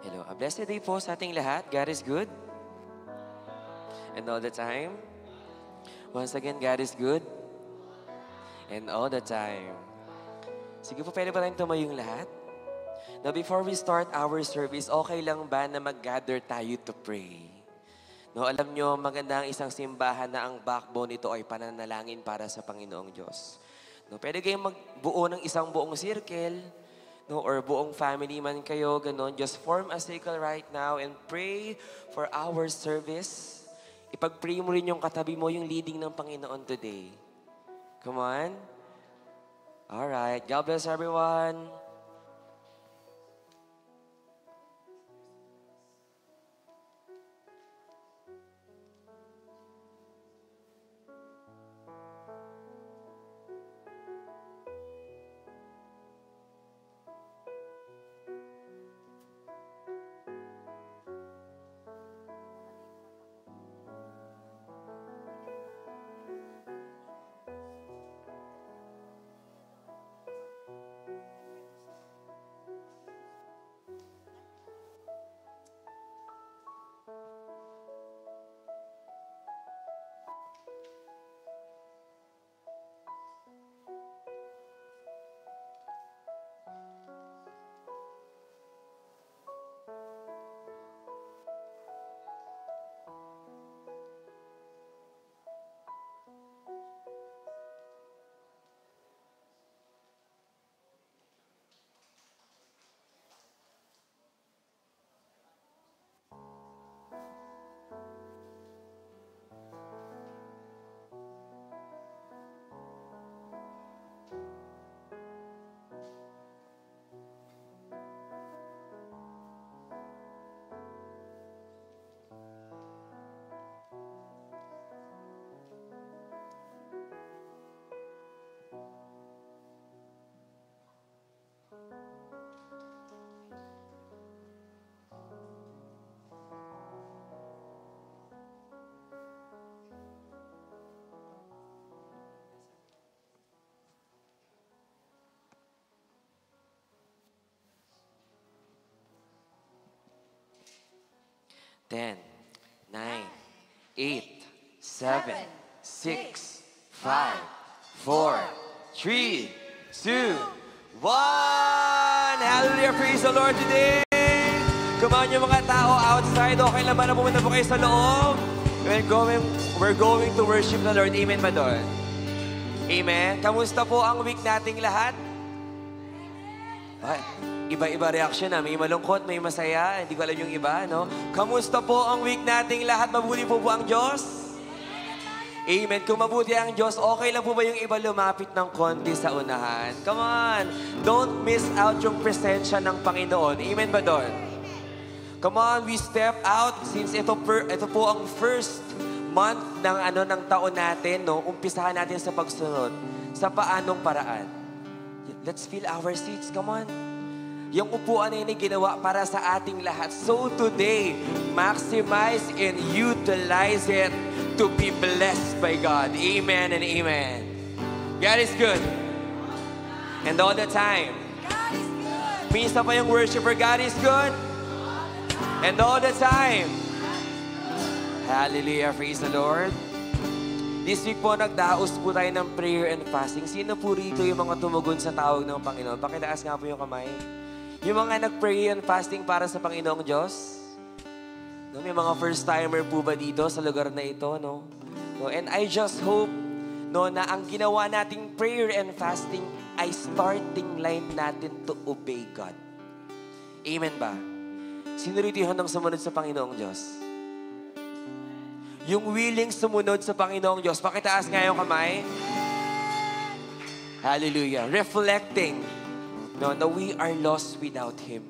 Hello. A blessed day po sa ating lahat. God is good. And all the time. Once again, God is good. And all the time. Sige po, pwede ba tayong tumayong lahat? Now, before we start our service, okay lang ba na mag-gather tayo to pray? No, alam nyo, maganda ang isang simbahan na ang backbone ito ay pananalangin para sa Panginoong Diyos. No, pwede kayong magbuo ng isang buong circle, no, or buong family man kayo, ganon. Just form a circle right now and pray for our service. Ipag-pray mo rin yung katabi mo, yung leading ng Panginoon today. Come on. Alright. God bless everyone. Ten, 9, 8, 7, 6, 5, 4, 3, 2, 1. Hallelujah! Praise the Lord today! Come on yung mga tao outside. Okay lang ba na pumunta po kayo sa loob? We're going to worship the Lord. Amen ba doon? Amen? Kamusta po ang week nating lahat? Ay, iba-iba reaction na. May malungkot, may masaya. Hindi ko alam yung iba, no? Kamusta po ang week nating lahat? Mabuti po ang Diyos? Amen. Kung mabuti ang Diyos, okay lang po ba yung iba lumapit ng konti sa unahan? Come on. Don't miss out yung presensya ng Panginoon. Amen ba doon? Come on, we step out since ito po ang first month ng taon natin, no? Umpisahan natin sa pagsunod. Sa paanong paraan? Let's fill our seats. Come on. Yung upuan na yun ay ginawa para sa ating lahat. So today, maximize and utilize it to be blessed by God. Amen and amen. God is good. And all the time. God is good. Minsan pa yung worshiper, God is good. And all the time. Hallelujah. Praise the Lord. This week po, nagdaos po tayo ng prayer and fasting. Sino po rito yung mga tumugon sa tawag ng Panginoon? Pakitaas nga po yung kamay. Yung mga nag-pray and fasting para sa Panginoong Diyos. No, may mga first-timer po ba dito sa lugar na ito? No? No, and I just hope na ang ginawa nating prayer and fasting ay starting line natin to obey God. Amen ba? Sino rito yung handang sumunod sa Panginoong Diyos? Yung willing sumunod sa Panginoong Diyos. Pakitaas nga yung kamay. Hallelujah. Reflecting na we are lost without Him.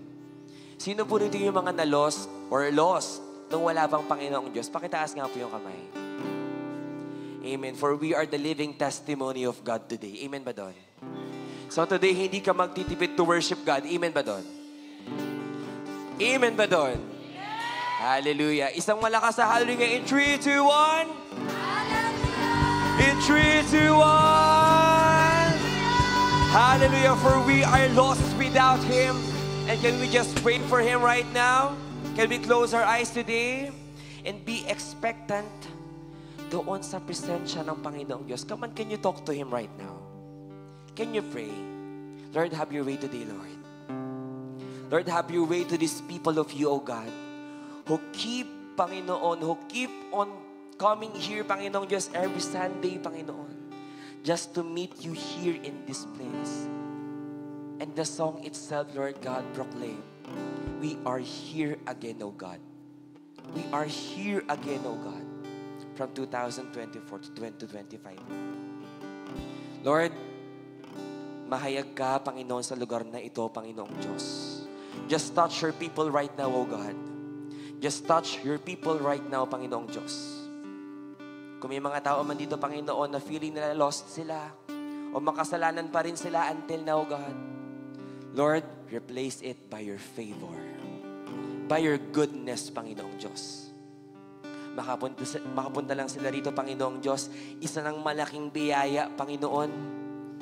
Sino po rito yung mga na-lost or lost nung wala pang Panginoong Diyos? Pakitaas nga po yung kamay. Amen. For we are the living testimony of God today. Amen ba doon? So today, hindi ka magtitipid to worship God. Amen ba doon? Amen ba doon? Hallelujah. Isang malakas sa hallelujah in 3, 2, 1. Hallelujah. In 3, 2, 1. Hallelujah. For we are lost without Him. And can we just pray for him right now? Can we close our eyes today and be expectant doon sa presensya ng Panginoong Diyos? Come on, can you talk to him right now? Can you pray? Lord, have your way today, Lord. Lord, have your way to these people of you, O God, who keep, Panginoon, who keep on coming here, Panginoong Diyos, every Sunday, Panginoon, just to meet you here in this place. And the song itself, Lord God, proclaim, we are here again, O God. We are here again, O God, from 2024 to 2025. Lord, mahayag ka, Panginoon, sa lugar na ito, Panginoong Diyos. Just touch your people right now, O God. Just touch your people right now, Panginoong Diyos. Kung may mga tao man dito, Panginoon, na feeling nila lost sila, o makasalanan pa rin sila until now, God, Lord, replace it by your favor, by your goodness, Panginoong Diyos. Makapunta lang sila rito, Panginoong Diyos, isa ng malaking biyaya, Panginoon,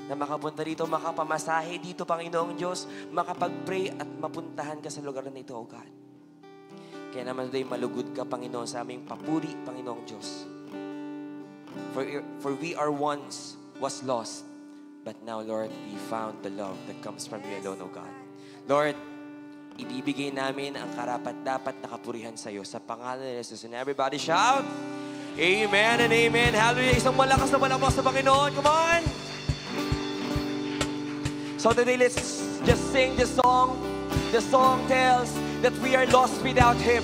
na makapunta rito, makapamasahe dito, Panginoong Diyos, makapag-pray at mapuntahan ka sa lugar na ito, O God. Kaya naman today, malugod ka, Panginoon, sa aming papuri, Panginoong Diyos. For we are once was lost, but now, Lord, we found the love that comes from you alone, O God. Lord, ibibigay namin ang karapat-dapat na kapurihan sa iyo sa pangalan ni Jesus. And everybody shout, Amen and Amen. Hallelujah. Isang malakas na palakpak sa Panginoon. Come on! So today, let's just sing this song. The song tells that we are lost without Him.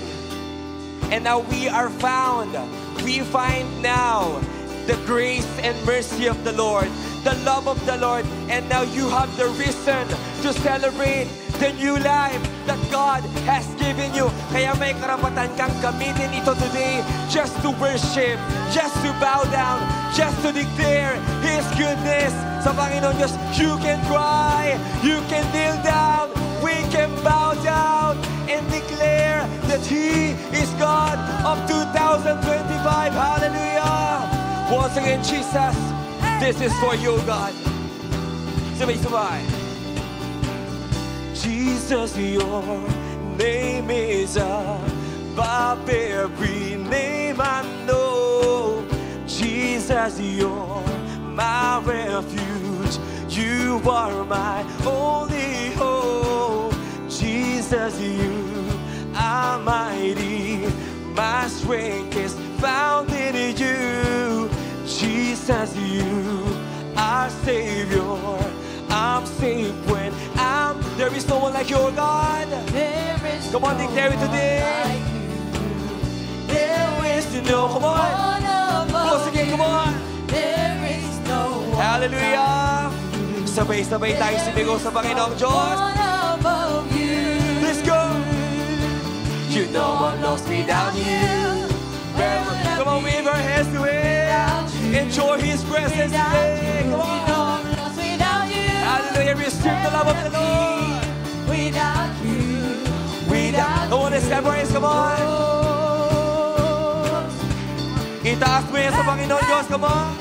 And now we are found. We find now the grace and mercy of the Lord, the love of the Lord, and now you have the reason to celebrate the new life that God has given you. Kaya may karapatan kang gamitin ito today just to worship, just to bow down, just to declare His goodness sa Panginoon Diyos. You can cry, you can kneel down, we can bow down and declare that He is God of 2025. Hallelujah! Once again, Jesus, this is for you, God. Sabay-sabay. Jesus, your name is above every name I know. Jesus, you're my refuge. You are my only hope. Jesus, you are mighty. My strength is found in you. Jesus, you are Savior. I'm safe when there is no one like your God. Come on, declare it today. There is no one. Close again, come on. There is no one. Hallelujah. Sabay-sabay tayo sumigaw sa Panginoong Diyos. Let's go. You know I'm lost without you. Come on, wave our hands to Him. Enjoy His presence today. Come on. Hallelujah, receive the love of the Lord. Without you, No one is separate. Come on. Itaas mo yan sa Panginoon Diyos. Come on.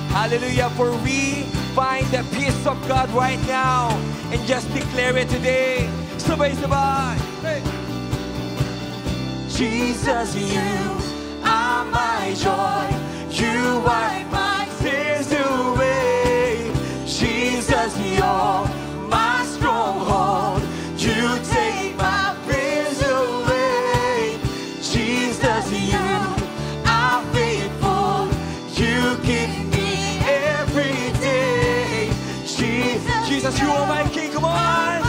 Hallelujah, for we find the peace of God right now and just declare it today. Sabay-sabay. Hey. Jesus, you are my joy. You wipe my tears away. Jesus, you're my stronghold. You take my fears away. Jesus, you are faithful. You give me every day. Jesus, you are my King. Come on.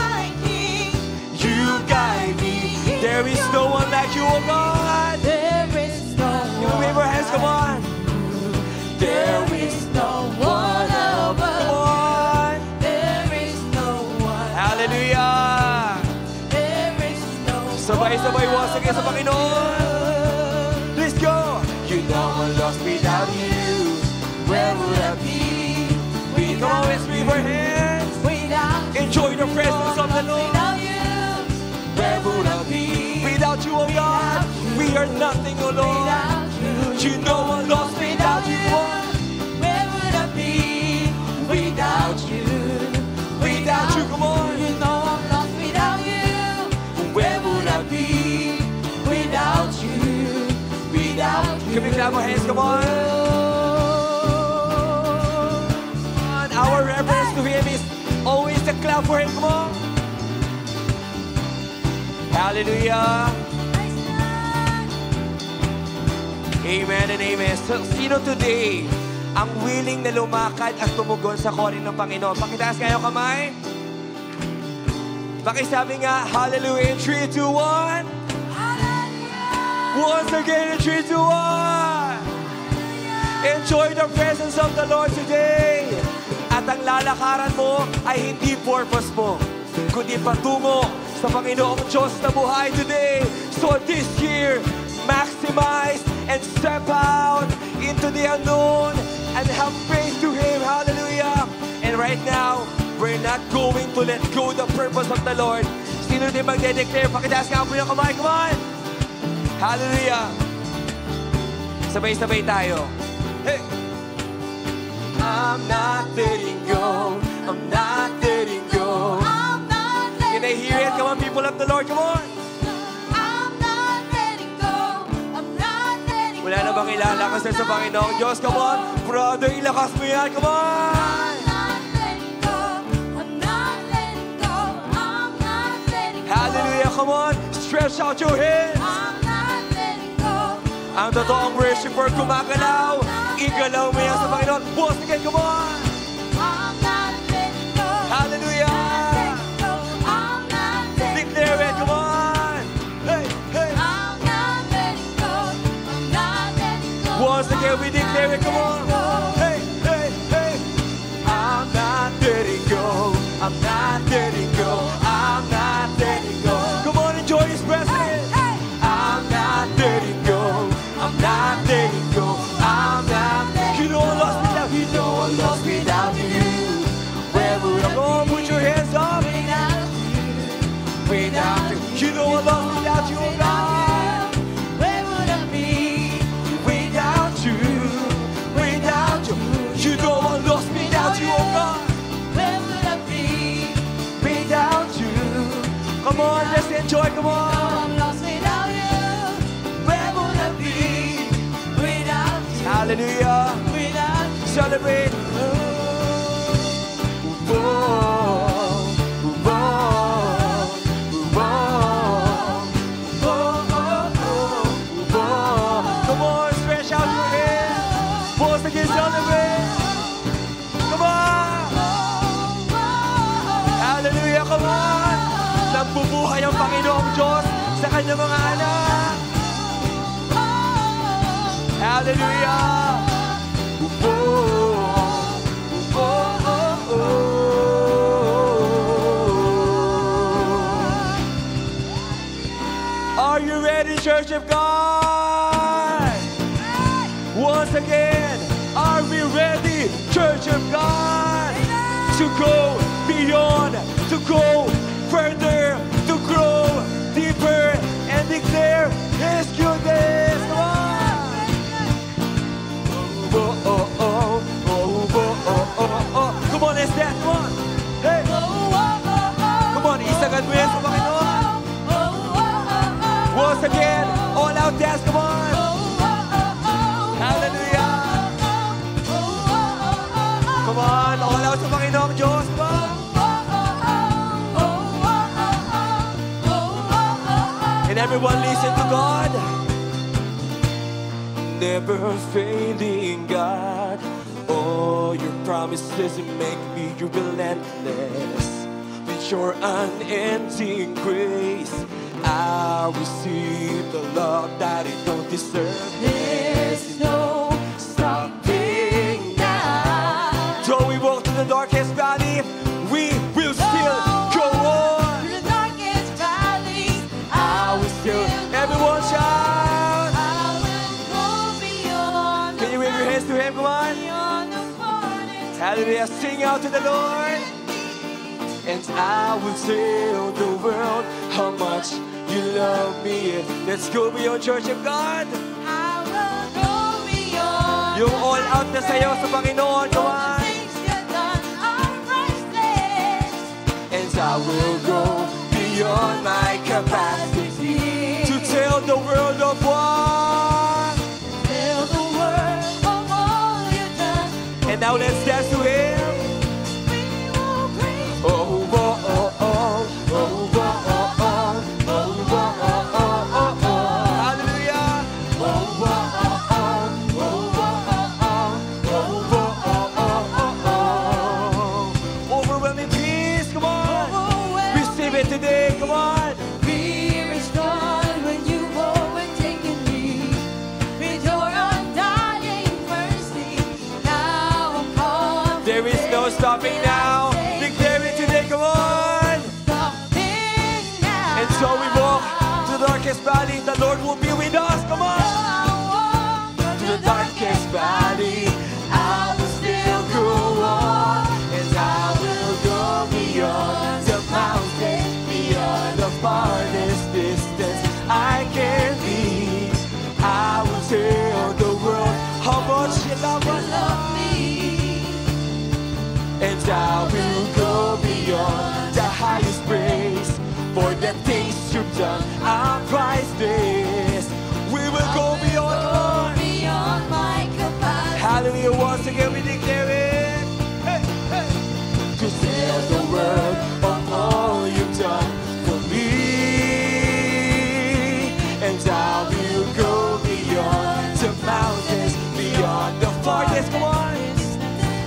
You guide me. There is no one like you, oh God. there is no Can we wave our hands? Come on. There is no one above. Come on. There is no one. Hallelujah. There is no Sabay-sabay once again sa Panginoon. Let's go. You know I'm lost without you. Where would I be? Come on, let's wave our hands. Without Enjoy the presence of the Lord. without you, Where would I be? Without you, oh God, we are nothing, oh Lord. without you, You know I'm lost without you. where would I be? Without you, Without you, come on. you know Can we clap our hands? Come on. Our reverence to Him is always a clap for Him. Come on. Hallelujah. Amen and amen. So, sino today ang willing na lumakad at tumugon sa korin ng Panginoon? Pakitaas kayo kamay. Pakisabi nga, hallelujah, in 3, 2, 1. Once again, in 3, 2, 1. Enjoy the presence of the Lord today. At ang lalakaran mo ay hindi purpose mo, kundi patungo sa Panginoong Diyos na buhay today. So this year, maximize and step out into the unknown and have faith to Him. Hallelujah. And right now, we're not going to let go the purpose of the Lord. Sino din magde-declare? Pakitaas nga po yung kamay. Come on. Hallelujah. Sabay-sabay tayo. Hey! I'm not letting go. I'm not letting go. I'm not letting Can I hear it? Come on, people of the Lord. Come on. I'm not letting go. I'm not letting Wala na bang ilalakas sa Panginoong Diyos? Come on. Brother, ilakas mo yan. Come on. I'm not letting go. I'm not letting go. I'm not letting go. Hallelujah. Come on. Stretch out your hands. I'm not letting go. Ang totoong worshiper gumagalaw. Igalaw mo yan sa Panginoon. Boss again. Come on. I'm not letting go. Hallelujah. I'm not letting go. Declare it. Come on. Hey, hey. I'm not letting go. I'm not letting go. Once again, we declare it. Come on. Hey, hey, hey. I'm not letting go. I'm not letting go. I'm not letting go. Come on, enjoy His presence. I'm not letting go. I'm not letting go. I'm not. You know I lost without you. Know I lost without you. Where would I go? Put your hands up. Without you. You know I lost without you, oh God. Where would I be? Without you. Without you. You know I lost without you, oh God. Where would I be? Without you. Come on, let's enjoy. Come on. I'm lost without you. Where would I be? Without you. Hallelujah. Without you. Celebrate. Whoa, whoa, whoa. Come on, stretch out your hands. Once again, celebrate. Come on. Hallelujah, come on. Nagbubuhay ang Panginoong Diyos sa kanyang mga anak. Hallelujah. Are you ready, Church of God? Once again, are we ready, Church of God? To go beyond, to go further, to grow deeper, and declare His goodness. Come on. Oh, oh, oh, oh, oh, oh, oh, oh. Come on, let's dance. Come on. Hey. Come on, isagad mo yan sa Panginoon. Once again, all out dance. Come on. Hallelujah. Come on, all out sa Panginoong Diyos. Come on. And everyone listen to God. Never failing God. Oh, your promises make me relentless. With your unending grace, I receive the love that I don't deserve. There's no stopping now. Though we walk through the darkest valley, we will still go on. Through the darkest valleys, I will still. Everyone shout. I will go beyond. Can you wave your hands to Him? Come on. Beyond the morning. Hallelujah. Sing out to the Lord. And I will tell the world how much you love me. Let's go beyond, Church of God. I will go beyond. Yung all out na sa'yo sa Panginoon. Come on. Things you've done are priceless. And I will go beyond my capacity to tell the world of what? now let's dance to Him. Oh, oh, oh, oh, oh, oh, oh, oh, oh, oh, oh, oh, oh. Hallelujah. Oh, oh, oh, oh, oh, oh, oh, oh, oh, oh. Overwhelming peace, come on. Receive it today, come on. Fear is gone when you overtaken me with your undying mercy. Now I'm confident. There is no stopping now. Declare it today, come on. Stopping now. And so we walk to the darkest valley. The Lord will be with us, come on. To the darkest valley, I will still go on, and I will go beyond the mountain, beyond the farthest distance I can be. I will tell the world how much you love us, Love me. and I will go beyond the highest praise for the things you've done. I'm priceless. We will go beyond, come on. Beyond my capacity. Hallelujah, once again we declare it. Hey, hey. To tell the world of all you've done for me. And I will go beyond the mountains, beyond the farthest, come on.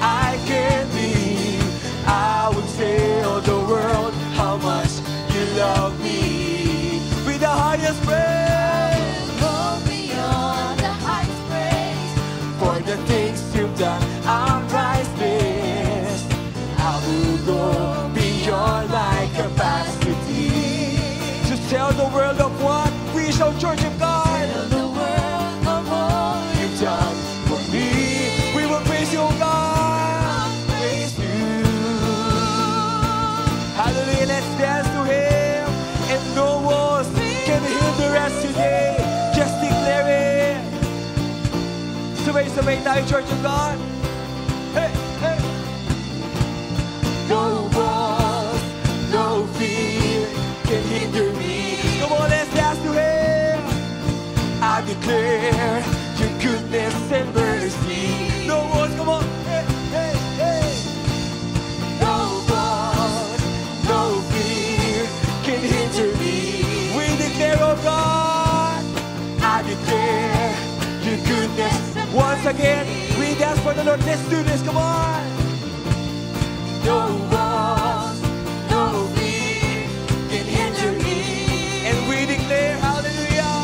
I can be. I will tell the world how much you love me. With the highest praise. Go beyond the highest praise. For the things you've done, I'm priceless. I will go beyond my capacity to tell the world of what we shall Church of God Tell the world of all you've done for me. We will praise you, oh God. Praise you. Hallelujah, let's dance to Him. And no one can hinder us today. Just declare it. Sabay-sabay tayo, Church of God. Hey, hey. No walls, no fear can hinder me. Come on, let's dance to Him. I declare your goodness and mercy. No walls, come on. Hey, hey, hey. No walls, no fear can hinder me. We declare, oh God, I declare your goodness. Once again, we dance for the Lord. Let's do this, come on. No walls, no fear can hinder me. And we declare, hallelujah.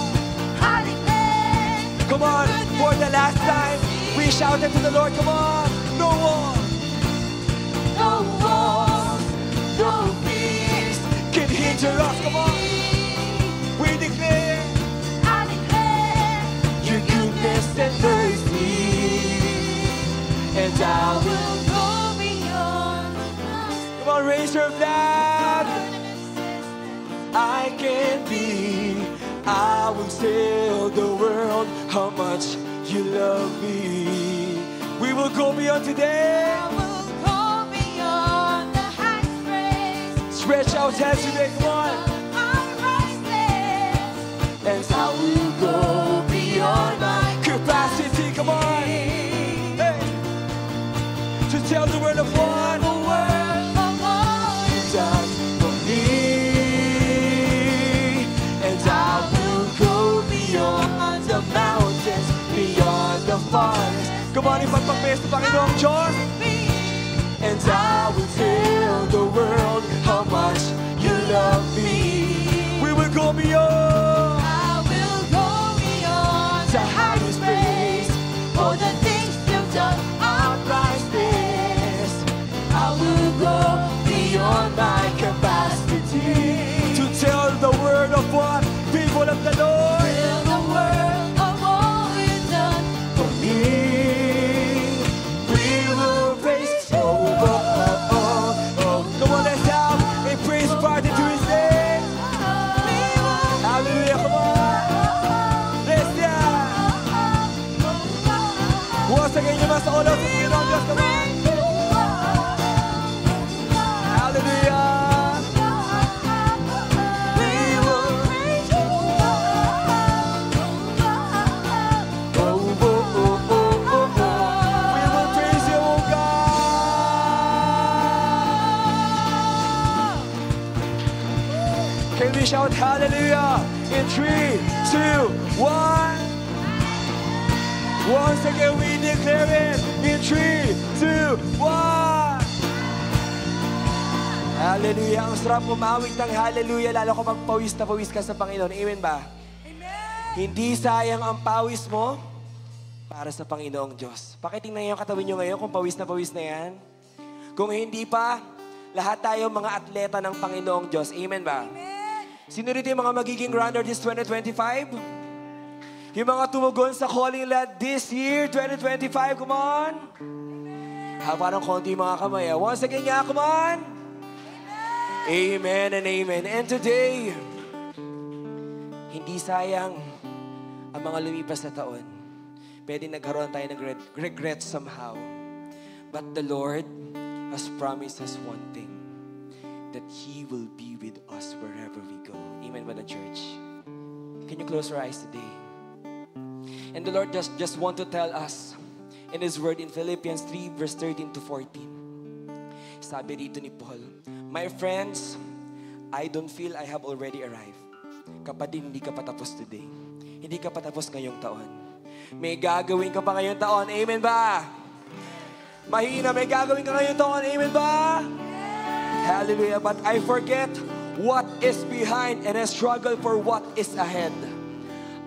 I declare. Come on, for the last time, we shout it to the Lord, come on. No walls, No walls, no fears can hinder us, come on. We declare I declare. your goodness and mercy. And I will. Will go beyond the Come on, raise your flag. I can be. I will tell the world how much you love me. We will go beyond today. I will go beyond the highest praise. Stretch out hands today, come on. I'm priceless. And I will go beyond my capacity, come on. Hey. To tell the world of what The world of all you've done for me. And I will go beyond the mountains, beyond the forest. Come on, ipagpapes sa Panginoong Diyos. And I will tell the world how much you love me. We will go beyond I will go beyond the highest praise. for the things you've done. I'm priceless. I will go beyond my capacity to tell the word of what people of the Lord Tell the world of all you've done. for me. We will praise. Oh, oh, oh, oh, oh. Come on, let's Hallelujah! In 3, 2, 1. Once again, we declare it. In 3, 2, 1. Hallelujah. Ang sarap umawit ng hallelujah, lalo kung magpawis na pawis ka sa Panginoon. Amen ba? Amen. Hindi sayang ang pawis mo para sa Panginoong Diyos. Pakitingnan yung katawan nyo ngayon kung pawis na yan. Kung hindi pa, lahat tayo mga atleta ng Panginoong Diyos. Amen ba? Amen. Sino rito yung mga magiging runner this 2025? Yung mga tumugon sa calling lad this year, 2025, come on! Parang konti yung mga kamay. Once again nga, come on! Amen and amen. And today, hindi sayang ang mga lumipas na taon. Pwede nagkaroon tayo ng regret somehow. But the Lord has promised us one thing, that He will be with us wherever we go. Amen ba na, church? Can you close your eyes today? And the Lord just want to tell us in His word in Philippians 3 verse 13 to 14. Sabi rito ni Paul, "My friends, I don't feel I have already arrived." Kapatid, hindi ka patapos today. Hindi ka patapos ngayong taon. May gagawin ka pa ngayong taon. Amen ba? Mahina, may gagawin ka ngayong taon. Amen ba? Hallelujah. But I forget what is behind and I struggle for what is ahead.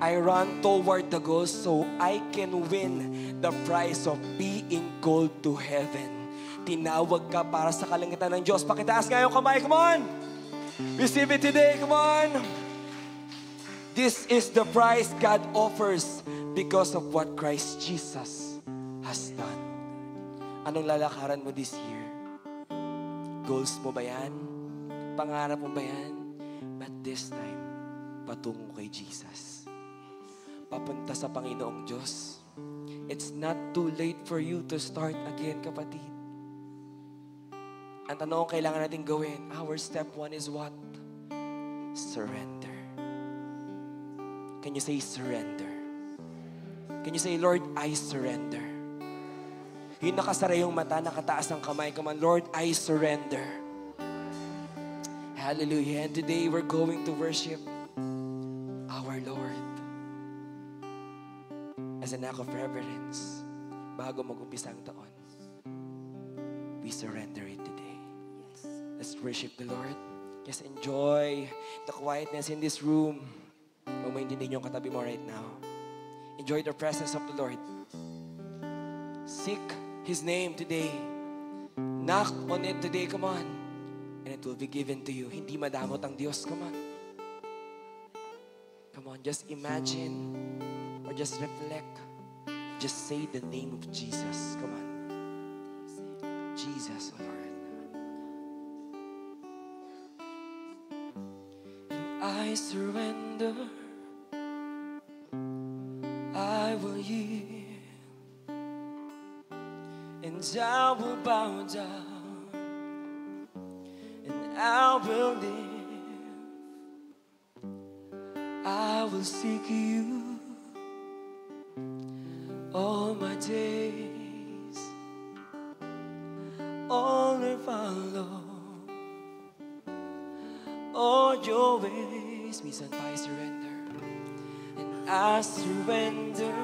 I run toward the goal so I can win the prize of being called to heaven. Tinawag ka para sa kalangitan ng Diyos. Pakitaas nga yung kamay. Come on! Receive it today. Come on! This is the prize God offers because of what Christ Jesus has done. Anong lalakaran mo this year? Goals mo ba yan? Pangarap mo ba yan? But this time, patungo kay Jesus. Papunta sa Panginoong Diyos. It's not too late for you to start again, kapatid. Ang tanong kailangan natin gawin, our step 1 is what? Surrender. Can you say surrender? Can you say, Lord, I surrender? Yung nakasara yung mata, nakataas ang kamay. Come on, Lord, I surrender. Hallelujah. And today we're going to worship our Lord as an act of reverence. Bago mag-umpisa ang taon, we surrender it today. Let's worship the Lord. Just enjoy the quietness in this room. Kung maintindihan yung katabi mo right now. Enjoy the presence of the Lord. Seek His name today. Knock on it today, come on. And it will be given to you. Hindi madamot ang Diyos, come on. Come on, just imagine or just reflect. Just say the name of Jesus, come on. Jesus, oh Lord. And I surrender. I will yield, and I will bow down, and I will live. I will seek you all my days, only follow all your ways. Minsan tayo surrender. I surrender,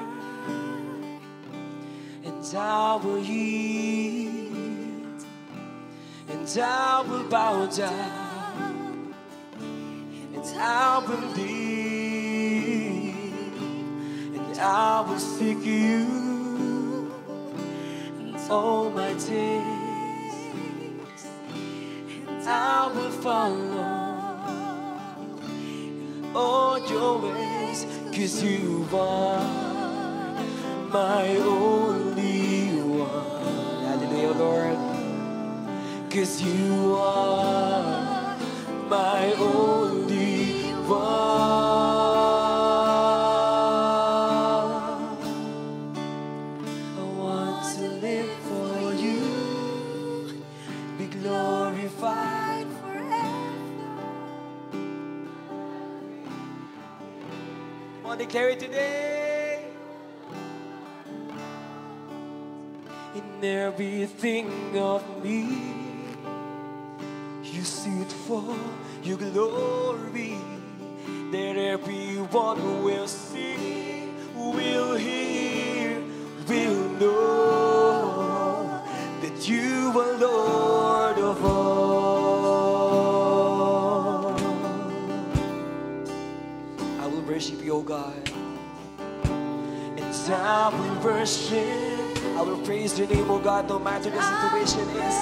and I will yield, and I will bow down, and I will live, and I will seek you all my days, and I will follow all your ways. 'Cause you are my only one. Hallelujah, Lord. 'Cause you are my only one. I want to live for you, be glorified forever. Declare it today. In everything of me, you see it for your glory. that everyone will see, will hear, will know that you are Lord of all. I will worship you, O God, and I will worship, I will praise your name, O God, no matter the situation is.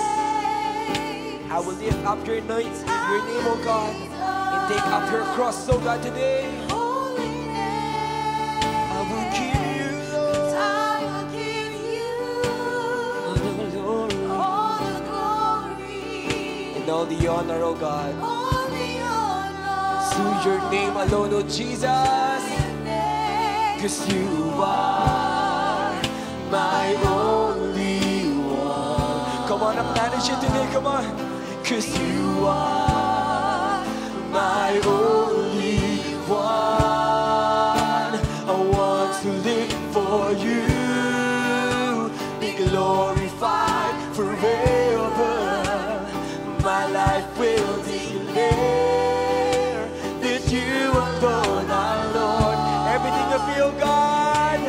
I will lift up your name, O God, and take up your cross, O God, today. I will give you, Lord, all the glory and all the honor, O God. To your name alone, O Jesus, 'cause you are my only one. Come on, acknowledge it today, come on. 'Cause you are my only one. I want to live for you, be glorified forever. My life will declare that you alone are Lord. Everything of me, oh God,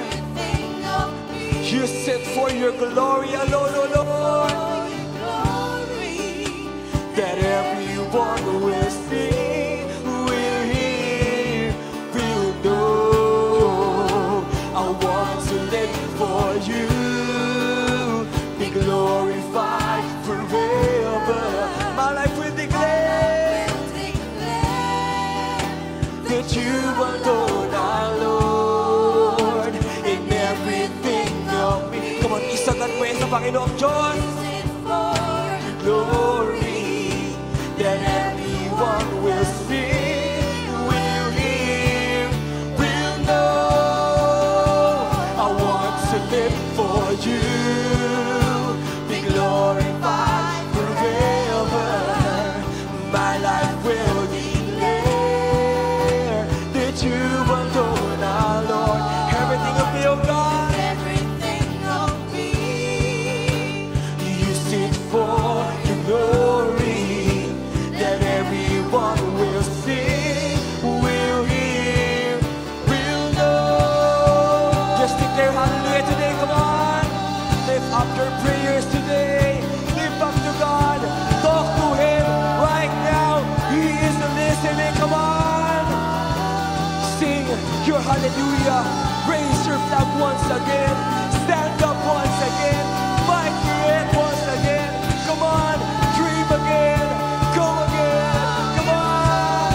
you set for your glory alone, oh Lord. That everyone will see, will hear, will know. I want to live for you, be glorified forever. My life will declare that you alone are Lord in everything of me. Come on, isagat mo yan sa Panginoong Diyos. Glory. That everyone will see, will hear, will know. I want to live for you, be glorified forever. My life will declare that you alone are Lord. Everything of me, oh God, everything of me, you sit for your glory. That everyone will see, will hear, will know. Just declare hallelujah today, come on. Lift up your prayers today. Lift up to God. Talk to Him right now. He is listening, come on. Sing your hallelujah. Raise your flag once again. Stand up once again. Fight your head once again. Come on, dream again. Go again, come on.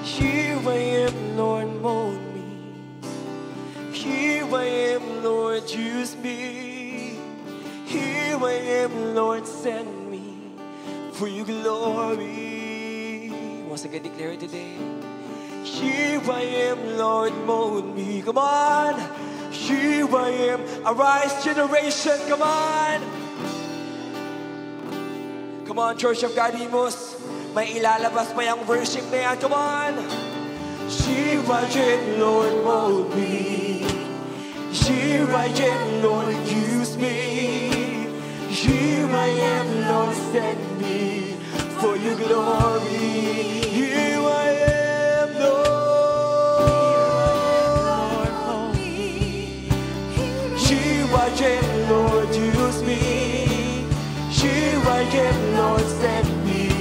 Here I am, Lord, mold me. Here I am, Lord, use me. Here I am, Lord, send me for your glory. Once again, declare it today. Here I am, Lord, mold me. Come on. Here I am, arise generation, come on! Come on, Church of God Imus, may ilalabas pa yung worship na yan, come on! Here I am, Lord, mold me. Here I am, Lord, use me. Here I am, Lord, send me for your glory. Here I am, Lord. Lord, use me. Here I am, Lord, send me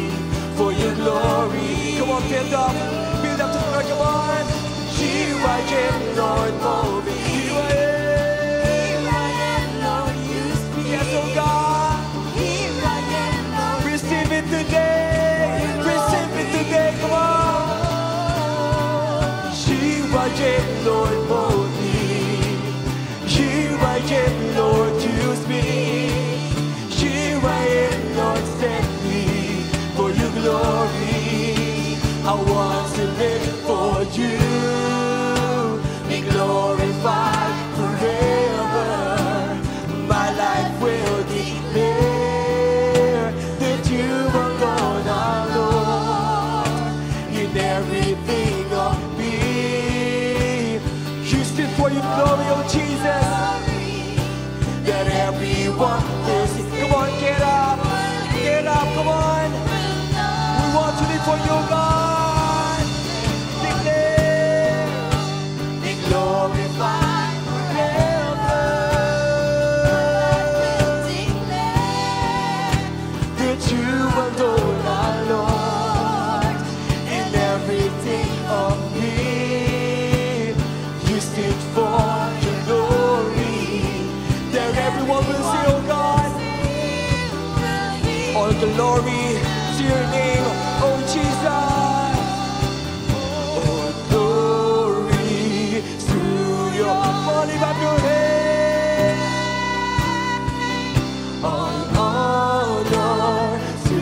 for your glory. Come on, build up to the Lord, come on. Here I am, Lord, mold me. Here I am, Lord, use me. Yes, oh God. Here I am, Lord. Receive it today. Receive it today, come on. Here I am, Lord, mold me. Here I am, Lord, use me. Here I am, Lord, send me for your glory. I want to live for you, be glorified forever. My life will declare that you alone are Lord in everything of me. You stood for your glory, oh Jesus. That everyone is, come on, get up. for you, God. Declare, be glorified forever. That you alone are Lord in everything of me. You stood for your glory. There everyone will see, oh God. All glory to your name, oh Jesus. All glory to your holy of your head. All honor to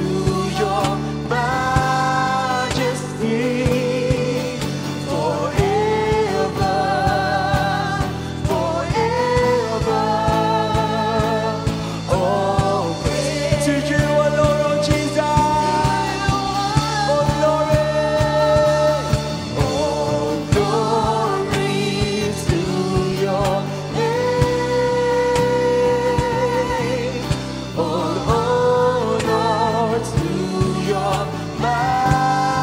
your majesty forever, forever. All praise to you alone, oh Jesus. All glory, all glory to your name. All honor to your majesty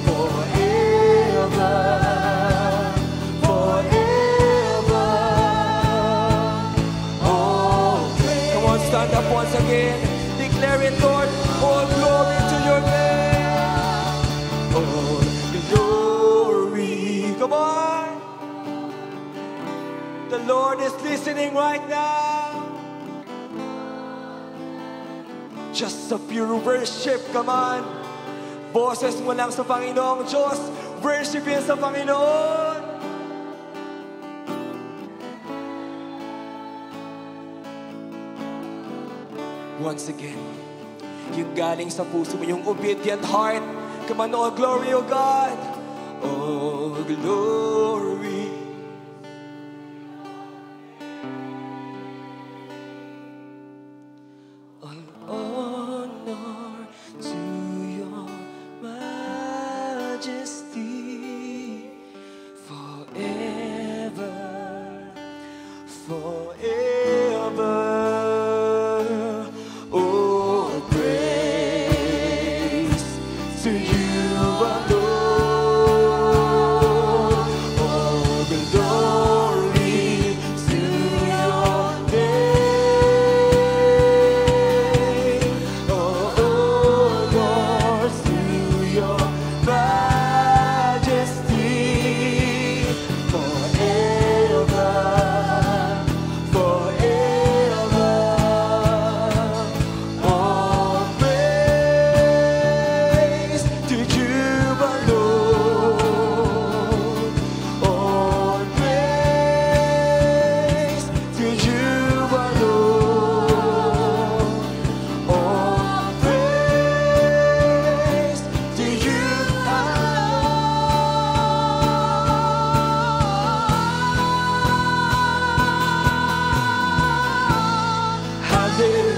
forever, forever. All praise. Come on, stand up once again. Declare it, Lord. All glory to your name. All glory. Come on. The Lord is listening right now. Just a pure worship, come on. Boses mo lang sa Panginoong Diyos. Worship yan sa Panginoon. Once again, yung galing sa puso mo, yung obedient heart. Come on, all glory, oh God. All glory. All honor to your majesty forever, forever. Oh, praise to you alone. All glory to your name. Oh, Lord, to your majesty forever, forever. All praise to you alone. All praise to you alone. All praise to you alone.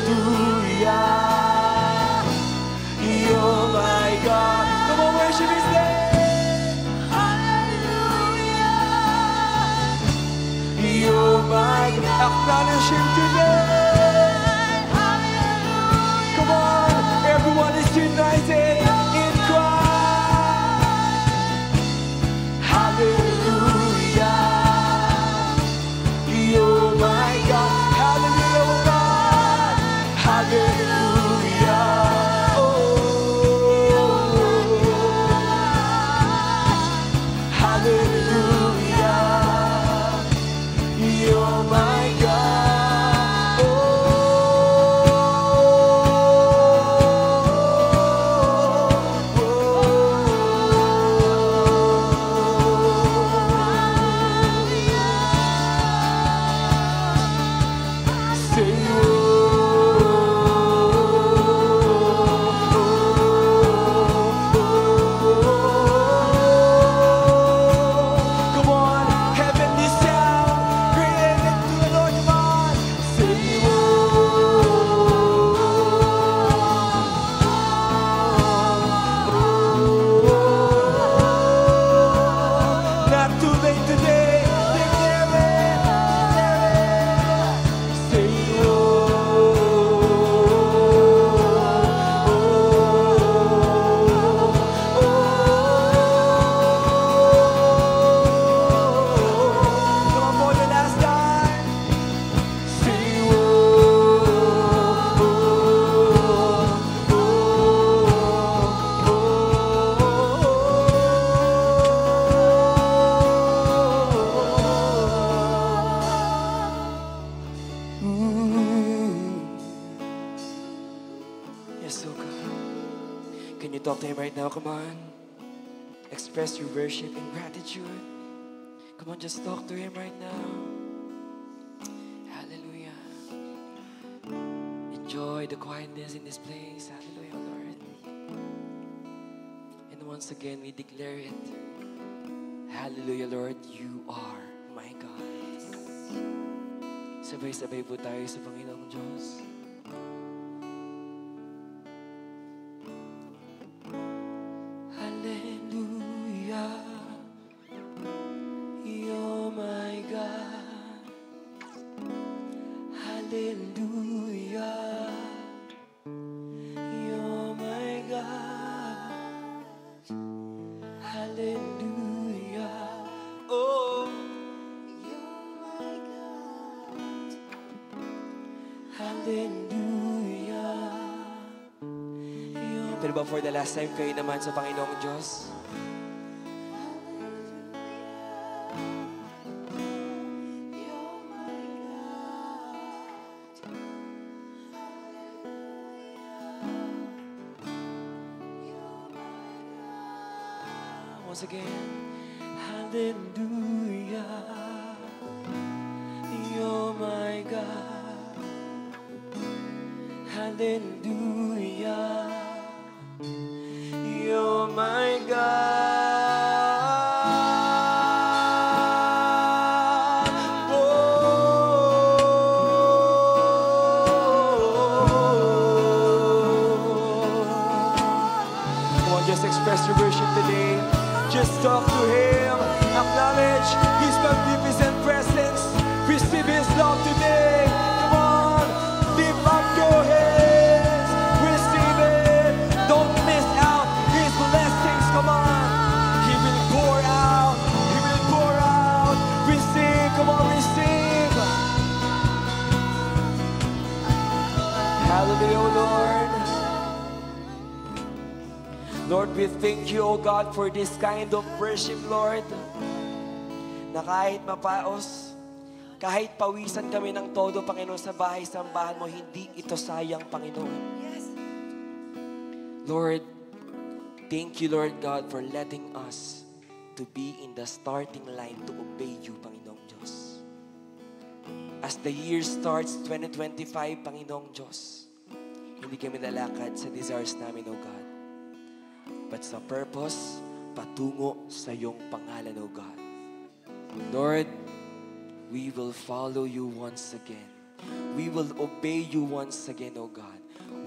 Hallelujah. Oh my God. Come on, worship His name. Hallelujah. Oh my God. Acknowledge Him today. Come on, everyone is united in Christ. Hallelujah. Oh my God. Hallelujah, oh God. Hallelujah. Hallelujah. Oh my God. God. Can you talk to Him right now? Come on. Express your worship and gratitude. Come on, just talk to Him right now. Hallelujah. Enjoy the quietness in this place. Hallelujah, Lord. And once again, we declare it. Hallelujah, Lord, you are my God. Sabay-sabay po tayo sa Panginoong Diyos. Hallelujah, you're my God. Hallelujah, you're my God. Hallelujah, oh, you're my God. Hallelujah. Pero ba for the last time kayo naman sa Panginoong Diyos? Once again, hallelujah, you're my God. Hallelujah, you're my God. Come on, just express your worship today. Just talk to Him. Acknowledge His magnificent presence. Receive His love today. Come on, lift up your hands. Receive it. Don't miss out His blessings. Come on. He will pour out. He will pour out. Receive. Come on, receive. Hallelujah, Lord. Lord, we thank you, O God, for this kind of worship, Lord. Na kahit mapaos, kahit pawisan kami ng todo, Panginoon, sa bahay-sambahan mo, hindi ito sayang, Panginoon. Lord, thank you, Lord God, for letting us to be in the starting line to obey you, Panginoong Diyos. As the year starts, 2025, Panginoong Diyos, hindi kami nalakad sa desires namin, O God, but sa purpose, patungo sa iyong pangalan, O God. Lord, we will follow you once again. We will obey you once again, O God.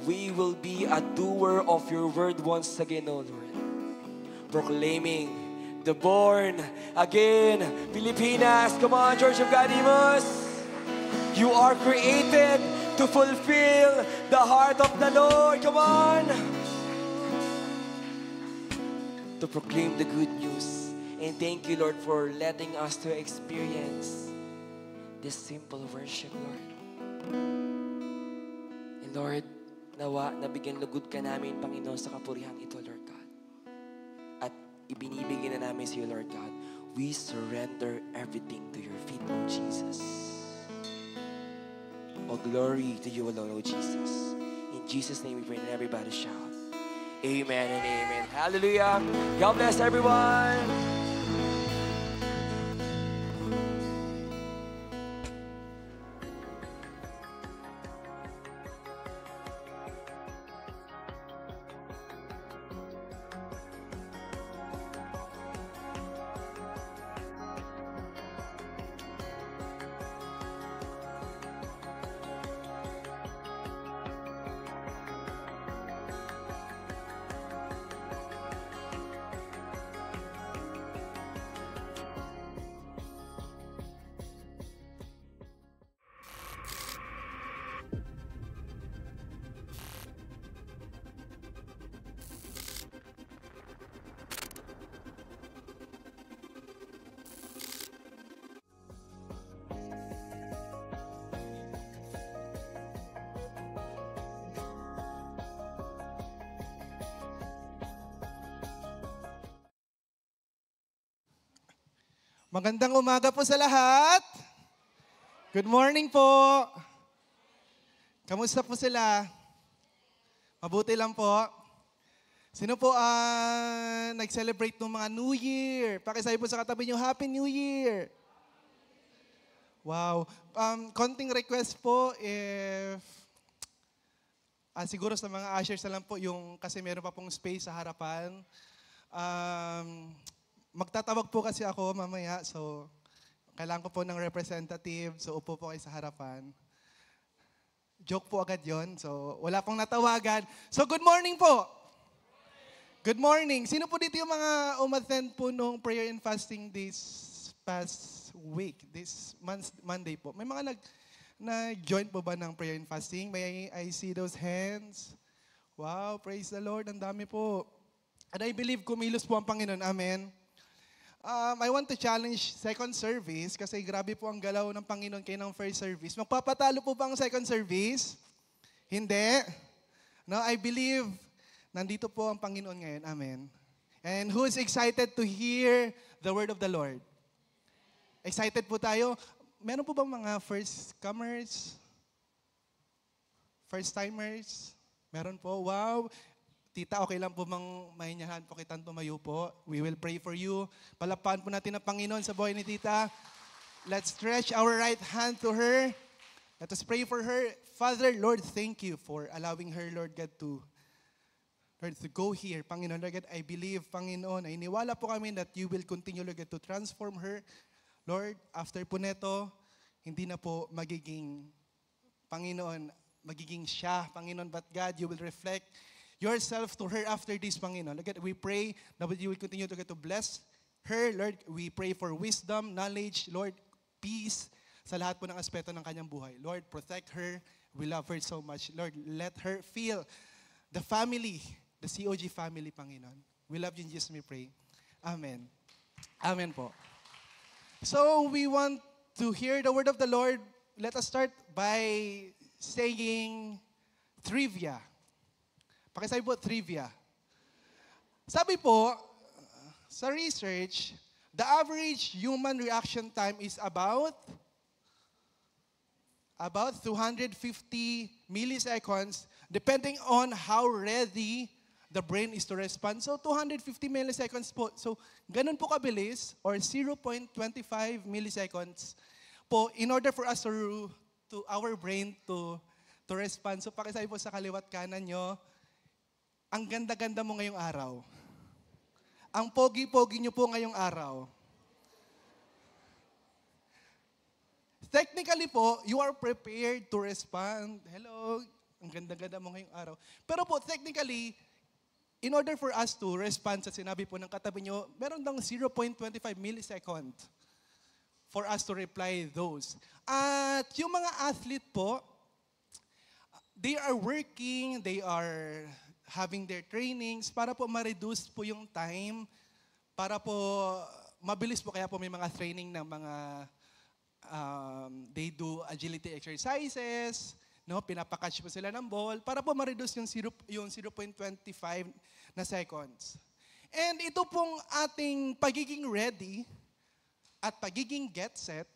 We will be a doer of your word once again, O Lord. Proclaiming the born again Pilipinas. Come on, Church of God, Imus. You are created to fulfill the heart of the Lord. Come on. To proclaim the good news. And thank you, Lord, for letting us to experience this simple worship, Lord. And Lord, nawa, nabigyan lugod ka namin, Panginoon, sa kapurihang ito, Lord God. At ibinibigay na namin sa iyo, Lord God. We surrender everything to your feet, Lord Jesus. All glory to you alone, Lord Jesus. In Jesus' name we pray, and everybody shout. Amen and amen. Hallelujah. God bless everyone. Magandang umaga po sa lahat. Good morning po. Kamusta po sila? Mabuti lang po. Sino po nag-celebrate ng mga New Year? Pakisabi po sa katabi niyo, Happy New Year! Wow. Konting request po if siguro sa mga ushers na lang po yung kasi meron pa pong space sa harapan. Magtatawag po kasi ako mamaya so kailangan ko po ng representative so upo po kayo sa harapan. Joke po agad yon. So wala pong natawagan. So good morning po. Good morning. Sino po dito yung mga umattend po nung prayer and fasting this past week, this Monday po? May mga nag-join po ba ng prayer and fasting? May I see those hands? Wow, praise the Lord. Ang dami po. And I believe kumilos po ang Panginoon. Amen. I want to challenge second service kasi grabe po ang galaw ng Panginoon kayo ng first service. Magpapatalo po ba ang second service? Hindi. No, I believe nandito po ang Panginoon ngayon. Amen. And who is excited to hear the word of the Lord? Excited po tayo. Meron po bang mga first comers? First timers? Meron po. Wow. Tita, okay lang po mahinyahan po kitang tumayo po. We will pray for you. Palapakan po natin ang Panginoon sa buhay ni Tita. Let's stretch our right hand to her. Let us pray for her. Father, Lord, thank you for allowing her, Lord God, to go here. Panginoon, Lord God, I believe, Panginoon, ay iniwala po kami that you will continue, Lord God, to transform her. Lord, after po neto, hindi na po magiging, Panginoon, magiging siya, Panginoon, but God, you will reflect yourself to her after this, Panginoon. Lord God, we pray that you will continue, Lord God, to bless her. Lord, we pray for wisdom, knowledge, Lord, peace sa lahat po ng aspeto ng kanyang buhay. Lord, protect her. We love her so much. Lord, let her feel the family, the COG family, Panginoon. We love you in Jesus, we pray. Amen. Amen po. So, we want to hear the word of the Lord. Let us start by saying trivia. Pakisabi po, trivia. Sabi po, sa research, the average human reaction time is about 250 milliseconds depending on how ready the brain is to respond. So, 250 milliseconds po. So, ganun po kabilis or 0.25 milliseconds po in order for us to our brain to respond. So, pakisabi po sa kaliwat kanan nyo, ang ganda-ganda mo ngayong araw. Ang pogi-pogi nyo po ngayong araw. Technically po, you are prepared to respond. Hello, ang ganda-ganda mo ngayong araw. Pero po, technically, in order for us to respond sa sinabi po ng katabi nyo, meron lang 0.25 millisecond for us to reply those. At yung mga athlete po, they are working, they are having their trainings para po ma-reduce po yung time, para po mabilis po, kaya po may mga training ng mga they do agility exercises, no, pinapakatch po sila ng ball para po ma-reduce yung 0.25 na seconds. And ito pong ating pagiging ready at pagiging get set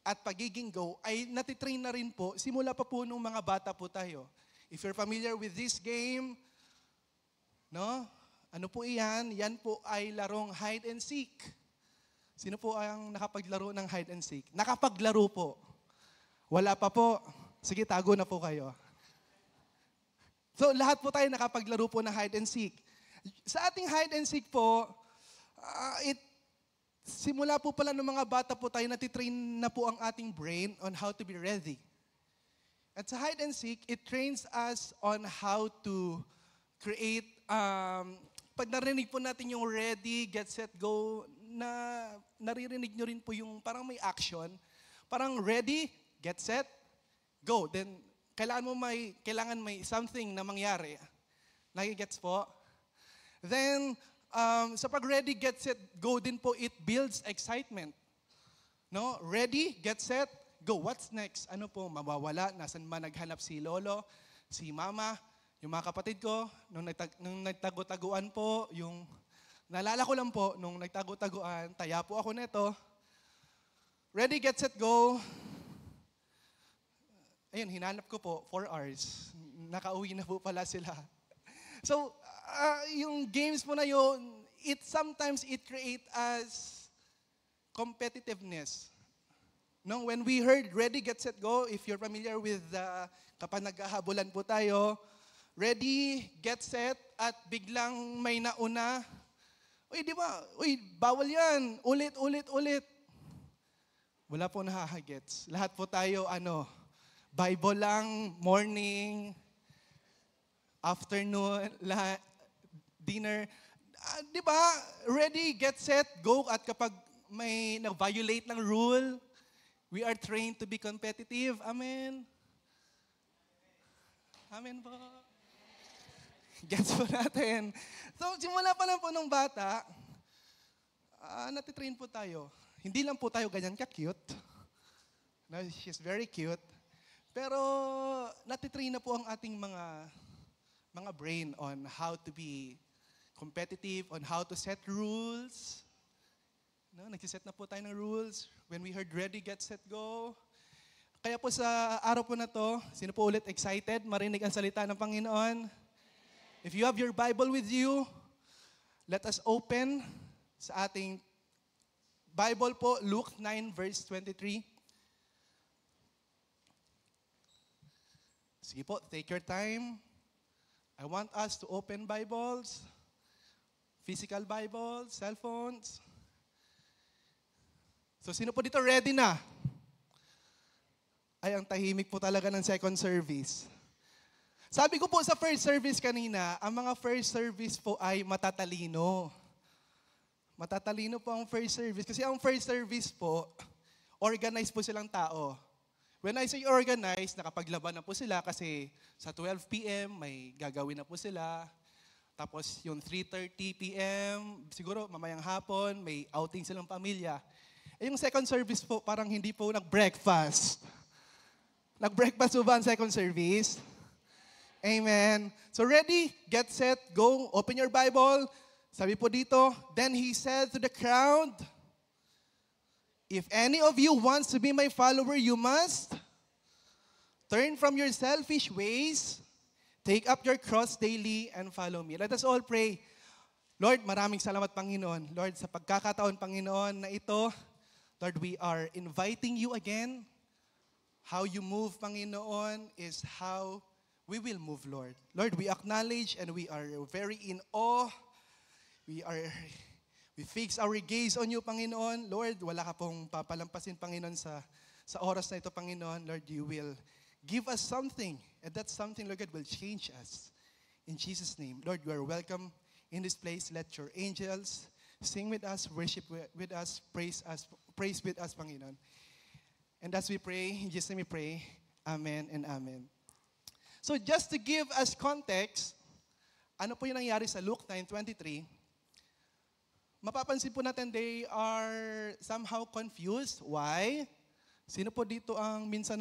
at pagiging go ay natitrain na rin po simula pa po nung mga bata po tayo. If you're familiar with this game, no? Ano po iyan? Yan po ay larong hide and seek. Sino po ang nakapaglaro ng hide and seek? Nakapaglaro po. Wala pa po. Sige, tago na po kayo. So, lahat po tayo nakapaglaro po ng hide and seek. Sa ating hide and seek po, simula po pala ng mga bata po tayo, natitrain na po ang ating brain on how to be ready. At sa hide and seek, it trains us on how to create, pag narinig po natin yung ready, get set, go, na naririnig nyo rin po yung parang may action, parang ready, get set, go. Then, kailangan may something na mangyari. Nagigets po? Then, sa pag ready, get set, go din po, it builds excitement. No? Ready, get set, go. What's next? Ano po, mawawala? Nasaan man naghanap si lolo, si mama, yung mga kapatid ko, nung nagtago-taguan po, naalala ko lang po, nung nagtago-taguan, taya po ako neto. Ready, get set, go. Ayun, hinanap ko po, 4 hours. nakauwi na po pala sila. So, yung games po na yun, sometimes it create as competitiveness. No, when we heard Ready, Get, Set, Go, if you're familiar with kapag naghahabulan po tayo, ready, get set, at biglang may nauna. Uy, di ba? Uy, bawal yan. Ulit, ulit, ulit. Wala po nakakagets. Lahat po tayo, Bible lang, morning, afternoon, dinner. Di ba? Ready, get set, go. At kapag may nag-violate ng rule, we are trained to be competitive. Amen. Amen po. Gets po natin. So, simula pa lang po nung bata, natitrain po tayo. Hindi lang po tayo ganyan ka-cute. No, she's very cute. Pero natitrain na po ang ating mga brain on how to be competitive, on how to set rules. No, nagsiset na po tayo ng rules. When we heard Ready, Get, Set, Go. Kaya po sa araw po na to, sino po ulit excited marinig ang salita ng Panginoon? If you have your Bible with you, let us open sa ating Bible po, Luke 9 verse 23. Sige po, take your time. I want us to open Bibles, physical Bibles, cell phones. So sino po dito ready na? Ay, ang tahimik po talaga ng second service. Sabi ko po sa first service kanina, ang mga first service po ay matatalino. Matatalino po ang first service. Kasi ang first service po, organized po silang tao. When I say organized, nakapaglaban na po sila kasi sa 12 p.m. may gagawin na po sila. Tapos yung 3:30 p.m., siguro mamayang hapon, may outing silang pamilya. Yung second service po, parang hindi po nag-breakfast. Nag-breakfast po ba ang second service? Amen. So ready, get set, go, open your Bible. Sabi po dito, then he said to the crowd, if any of you wants to be my follower, you must turn from your selfish ways, take up your cross daily, and follow me. Let us all pray. Lord, maraming salamat, Panginoon. Lord, sa pagkakataon, Panginoon, na ito, Lord, we are inviting you again. How you move, Panginoon, is how we will move, Lord. Lord, we acknowledge and we are very in awe. We fix our gaze on you, Panginoon. Lord, wala ka pong papalampasin, Panginoon, sa oras na ito, Panginoon. Lord, you will give us something. And that something, Lord God, will change us. In Jesus' name. Lord, you are welcome in this place. Let your angels sing with us, worship with us, praise with us, Panginoon. And as we pray, in Jesus' name we pray, amen and amen. So just to give us context, ano po yung nangyari sa Luke 9:23, mapapansin po natin they are somehow confused. Why? Sino po dito ang minsan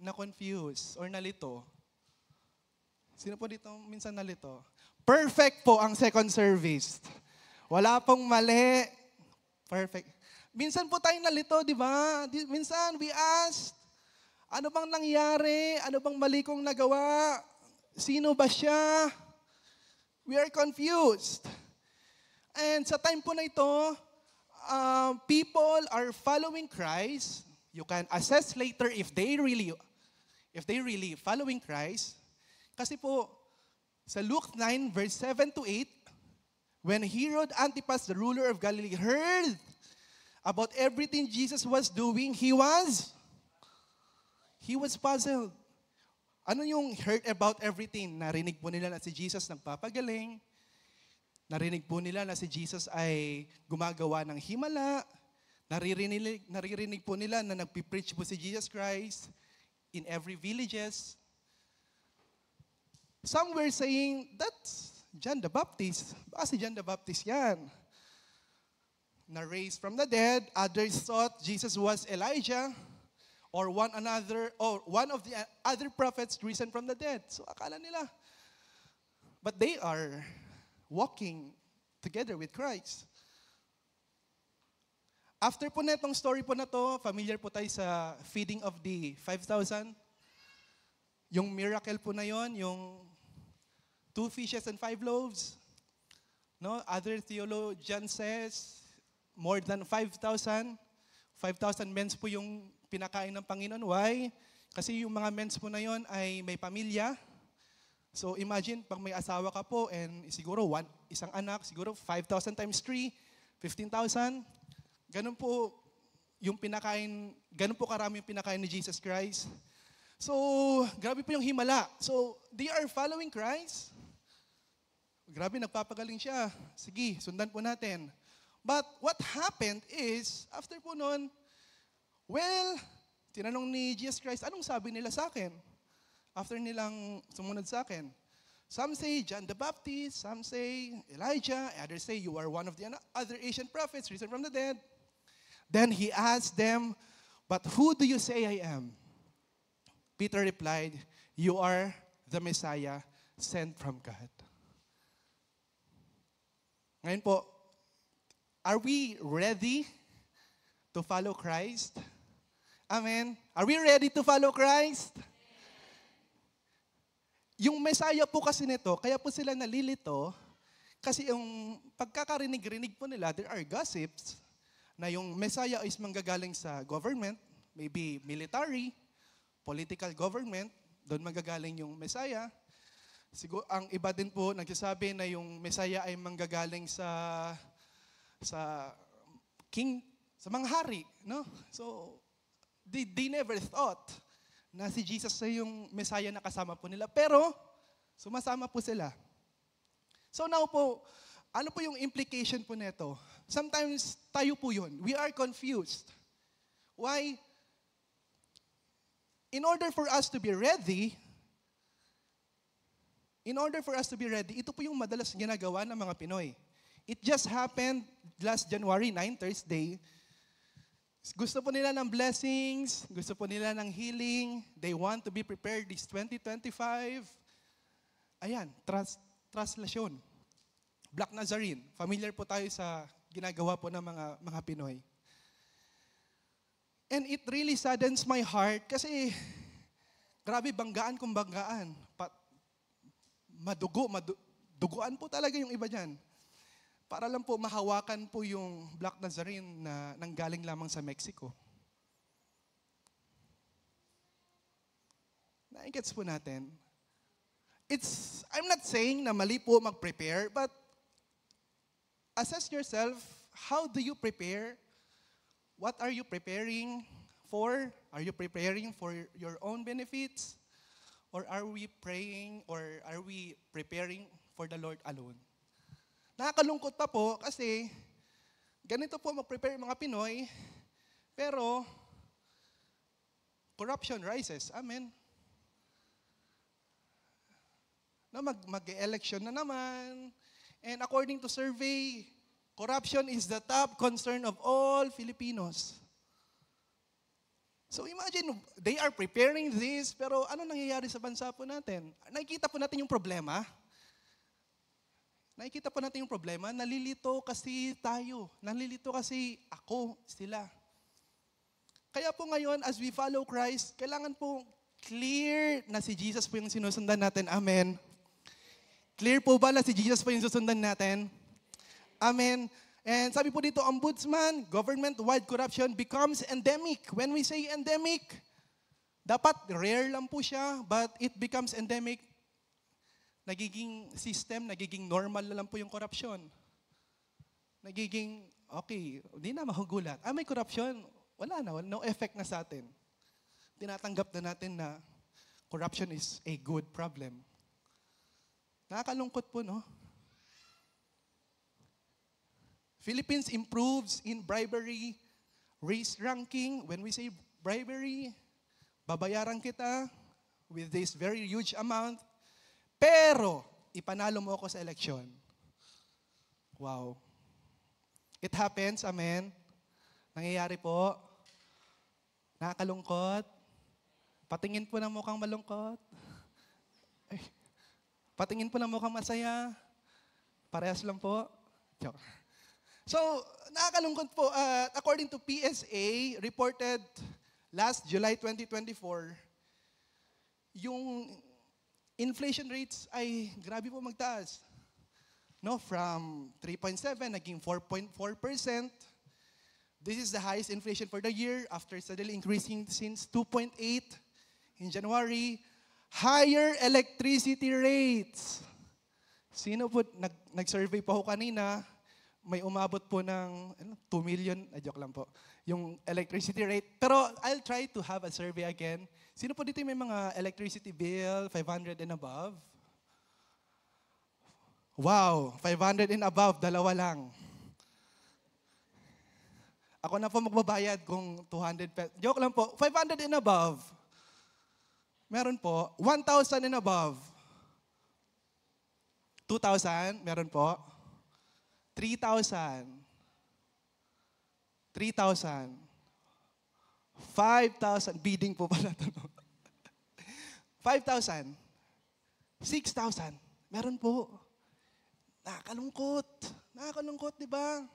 na-confuse or nalito? Sino po dito minsan nalito? Perfect po ang second service. Wala pong mali. Perfect. Minsan po tayong nalito, di ba? Minsan we ask, ano bang nangyari? Ano bang mali kong nagawa? Sino ba siya? We are confused. And sa time po na ito, people are following Christ. You can assess later if they really following Christ. Kasi po, sa Luke 9, verse 7 to 8, when Herod Antipas, the ruler of Galilee, heard about everything Jesus was doing, he was puzzled. Ano yung heard about everything? Narinig po nila na si Jesus nagpapagaling. Narinig po nila na si Jesus ay gumagawa ng himala. Naririnig po nila na nagpipreach po si Jesus Christ in every villages. Some were saying, that's John the Baptist. Baka si John the Baptist yan. Na-raised from the dead. Others thought Jesus was Elijah or one of the other prophets risen from the dead. So akala nila. But they are walking together with Christ. After po netong story po na to, familiar po tayo sa feeding of the 5,000. Yung miracle po na yon, yung 2 fishes and 5 loaves, no? Other theologian says, more than 5,000. 5,000 men po yung pinakain ng Panginoon. Why? Kasi yung mga men po na yon ay may pamilya. So imagine, pag may asawa ka po and siguro isang anak, siguro 5,000 times 3, 15,000. Ganun po yung pinakain, ganun po karami yung pinakain ni Jesus Christ. So, grabe po yung himala. So, they are following Christ. Grabe, nagpapagaling siya. Sige, sundan po natin. But what happened is, after po nun, well, tinanong ni Jesus Christ, anong sabi nila sa akin? After nilang sumunod sa akin. Some say John the Baptist, some say Elijah, others say you are one of the other ancient prophets risen from the dead. Then he asked them, but who do you say I am? Peter replied, you are the Messiah sent from God. Ngayon po, are we ready to follow Christ? Amen. Are we ready to follow Christ? Yung Messiah po kasi nito, kaya po sila nalilito, kasi yung pagkakarinig-rinig po nila, there are gossips, na yung Messiah is manggagaling sa government, maybe military, political government, doon manggagaling yung Messiah. Siguro, ang iba din po nagsasabi na yung Messiah ay manggagaling sa king, sa mga hari, no? So, they never thought na si Jesus ay yung Messiah na kasama po nila. Pero, sumasama po sila. So now po, ano po yung implication po nito? Sometimes, tayo po yun. We are confused. Why? In order for us to be ready, ito po yung madalas ginagawa ng mga Pinoy. It just happened last January 9, Thursday. Gusto po nila ng blessings, gusto po nila ng healing, they want to be prepared this 2025. Ayan, translasyon. Black Nazarene. Familiar po tayo sa ginagawa po ng mga Pinoy. And it really saddens my heart kasi grabe, banggaan kung banggaan. Duguan po talaga yung iba dyan. Para lang po mahawakan po yung Black Nazarene na nanggaling lamang sa Mexico. Naigets po natin. I'm not saying na mali po mag-prepare, but assess yourself, how do you prepare? What are you preparing for? Are you preparing for your own benefits? Or are we praying or are we preparing for the Lord alone? Nakakalungkot pa po kasi ganito po mag-prepare yung mga Pinoy, pero corruption rises. Amen. Na mag-election na naman. And according to survey, corruption is the top concern of all Filipinos. So imagine, they are preparing this, pero ano nangyayari sa bansa po natin? Nakikita po natin yung problema. Nalilito kasi tayo. Nalilito kasi ako, sila. Kaya po ngayon, as we follow Christ, kailangan po clear na si Jesus po yung sinusundan natin. Amen. Clear po ba na si Jesus po yung susundan natin? Amen. And sabi po dito, Ombudsman, government-wide corruption becomes endemic. When we say endemic, dapat rare lang po siya, but it becomes endemic. Nagiging system, nagiging normal na lang po yung corruption. Nagiging, okay, hindi na mahugulat. May corruption, wala na, no effect na sa atin. Tinatanggap na natin na corruption is a good problem. Nakakalungkot po, no? Philippines improves in bribery, race ranking. When we say bribery, babayaran kita with this very huge amount, pero ipanalo mo ako sa eleksyon. Wow. It happens, amen. Nangyayari po. Nakakalungkot. Patingin po ng mukhang malungkot. Ay, patingin po ng mukhang masaya. Parehas lang po. Joke. So, nakakalungkot po. According to PSA, reported last July 2024, yung inflation rates ay grabe po magtaas. No, from 3.7 naging 4.4%. This is the highest inflation for the year after steadily increasing since 2.8 in January. Higher electricity rates. Sino po, nag-survey po ako kanina, may umabot po ng 2 million, joke lang po, yung electricity rate. Pero I'll try to have a survey again. Sino po dito may mga electricity bill, 500 and above? Wow, 500 and above, dalawa lang. Ako na po magbabayad kung 200 pesos. Joke lang po, 500 and above. Meron po, 1,000 and above. 2,000, meron po. 3,000. 3,000. 5,000. Bidding po pala ito. 5,000. 6,000. Meron po. Nakakalungkot. Nakakalungkot, di ba?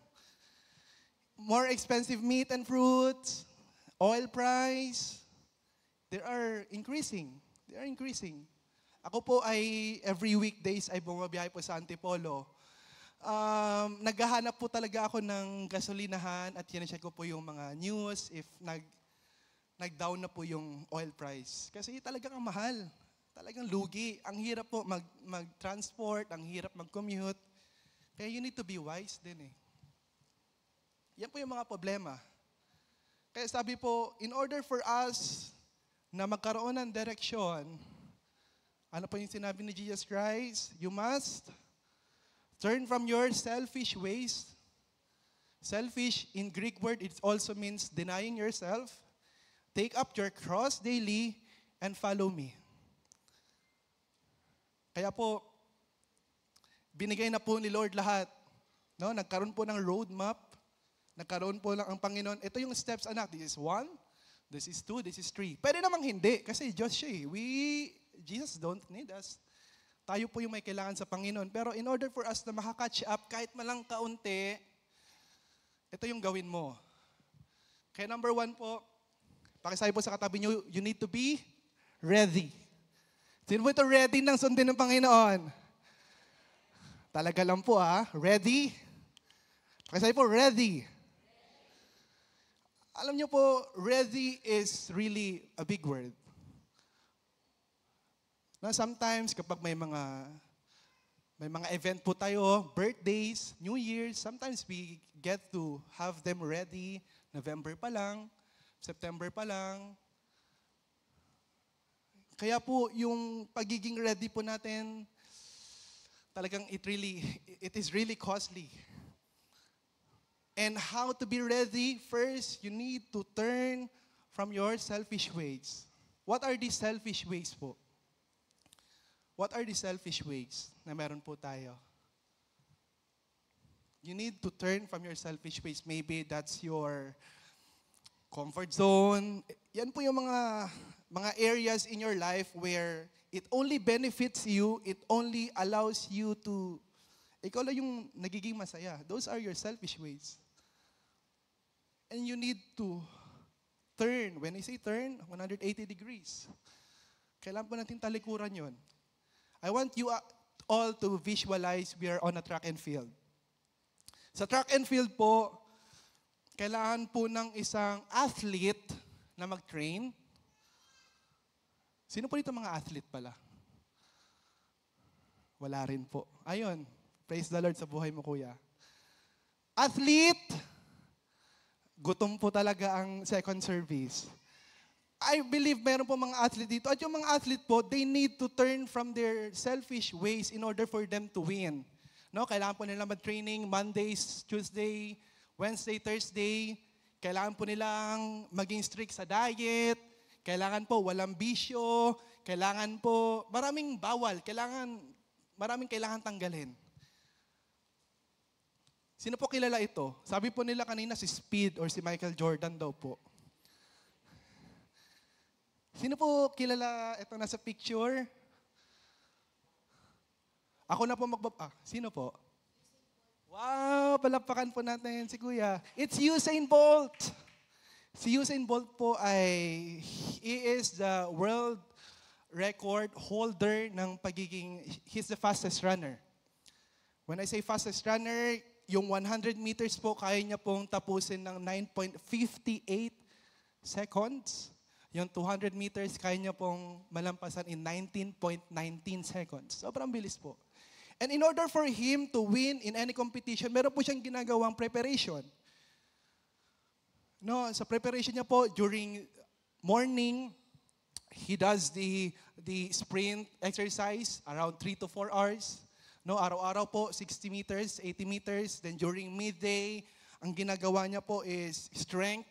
More expensive meat and fruits. Oil price. They are increasing. They are increasing. Ako po ay every weekdays ay bumabiyahe po sa Antipolo. Naghahanap po talaga ako ng gasolinahan at yan-check ko po yung mga news if nag-down na po yung oil price. Kasi talagang mahal. Talagang lugi. Ang hirap po mag-transport, ang hirap mag-commute. Kaya you need to be wise din eh. Yan po yung mga problema. Kaya sabi po, in order for us na magkaroon ng direksyon, ano po yung sinabi ni Jesus Christ? You must turn from your selfish ways. Selfish, in Greek word, it also means denying yourself. Take up your cross daily and follow me. Kaya po, binigay na po ni Lord lahat. No? Nagkaroon po ng roadmap. Nagkaroon po lang ang Panginoon. Ito yung steps, anak. This is 1, this is 2, this is 3. Pwede namang hindi, kasi Diyos siya eh. Jesus don't need us. Tayo po yung may kailangan sa Panginoon. Pero in order for us na makakatch up, kahit malang kaunti, ito yung gawin mo. Kaya number 1 po, pakisabi po sa katabi nyo, you need to be ready. Sino po ito ready ng sundin ng Panginoon? Talaga lang po ready? Pakisabi po, ready. Alam nyo po, ready is really a big word. Na sometimes kapag may mga event po tayo, birthdays, New Year's, sometimes we get to have them ready. November pa lang, September pa lang. Kaya po yung pagiging ready po natin, talagang it is really costly. And how to be ready? First, you need to turn from your selfish ways. What are these selfish ways po? What are the selfish ways na meron po tayo? You need to turn from your selfish ways. Maybe that's your comfort zone. Yan po yung mga areas in your life where it only benefits you, it only allows you to, ikaw lang yung nagiging masaya. Those are your selfish ways. And you need to turn. When I say turn, 180 degrees. Kailangan po natin talikuran yon. I want you all to visualize we are on a track and field. Sa track and field po, kailangan po ng isang athlete na mag-train. Sino po dito mga athlete pala? Wala rin po. Ayun, praise the Lord sa buhay mo, kuya. Athlete, gutom po talaga ang second service. I believe meron po mga athlete dito. At yung mga athlete po, they need to turn from their selfish ways in order for them to win. No, kailangan po nila mag-training Mondays, Tuesday, Wednesday, Thursday. Kailangan po nilang maging strict sa diet. Kailangan po walang bisyo. Kailangan po maraming bawal. Maraming kailangan tanggalin. Sino po kilala ito? Sabi po nila kanina si Speed or si Michael Jordan daw po. Sino po kilala ito nasa picture? Ako na po sino po? Wow, palakpakan po natin si Kuya. It's Usain Bolt. Si Usain Bolt po he is the world record holder ng pagiging, he's the fastest runner. When I say fastest runner, yung 100 meters po, kaya niya pong tapusin ng 9.58 seconds. Yung 200 meters, kaya niya pong malampasan in 19.19 seconds. Sobrang bilis po. And in order for him to win in any competition, meron po siyang ginagawang preparation. No, sa preparation niya po, during morning, he does the sprint exercise around 3 to 4 hours. No, araw-araw po, 60 meters, 80 meters. Then during midday, ang ginagawa niya po is strength.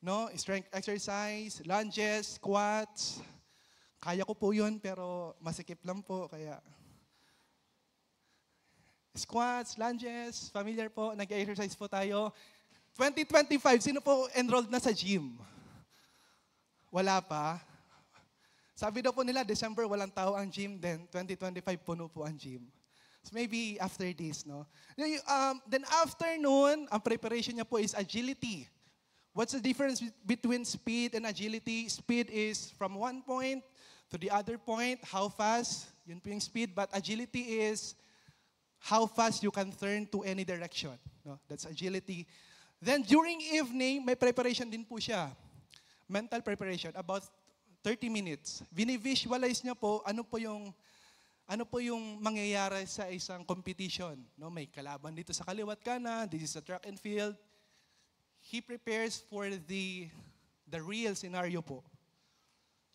No, strength exercise, lunges, squats. Kaya ko po yun, pero masikip lang po, kaya... Squats, lunges, familiar po, nag-exercise po tayo. 2025, sino po enrolled na sa gym? Wala pa. Sabi daw po nila, December walang tao ang gym, then 2025 puno po ang gym. So maybe after this, no? Then after noon, ang preparation niya po is agility. What's the difference between speed and agility? Speed is from one point to the other point, how fast, yun po yung speed. But agility is how fast you can turn to any direction. No? That's agility. Then during evening, may preparation din po siya. Mental preparation, about 30 minutes. Vini-visualize niya po ano po yung mangyayari sa isang competition. No, may kalaban dito sa kaliwat kanan, this is a track and field. He prepares for the real scenario po.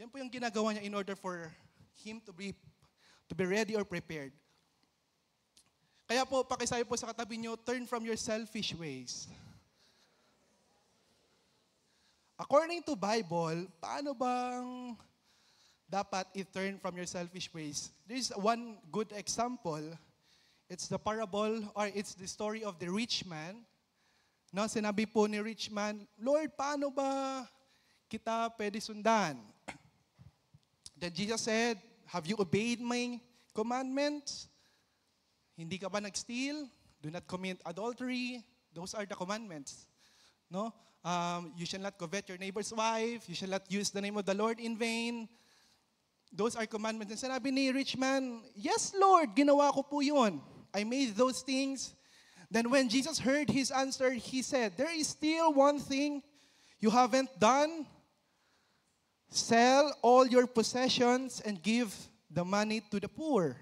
Yan po yung ginagawa niya in order for him to be ready or prepared. Kaya po, pakisabi po sa katabi niyo, turn from your selfish ways. According to Bible, paano bang dapat i-turn from your selfish ways? There's one good example. It's the parable, or it's the story of the rich man. No, sinabi po ni rich man, Lord, paano ba kita pwede sundan? Then Jesus said, have you obeyed my commandments? Hindi ka ba nag-steal? Do not commit adultery. Those are the commandments. No? You shall not covet your neighbor's wife. You shall not use the name of the Lord in vain. Those are commandments. And sinabi ni rich man, yes, Lord, ginawa ko po yun. I made those things. Then when Jesus heard his answer, he said, there is still one thing you haven't done. Sell all your possessions and give the money to the poor,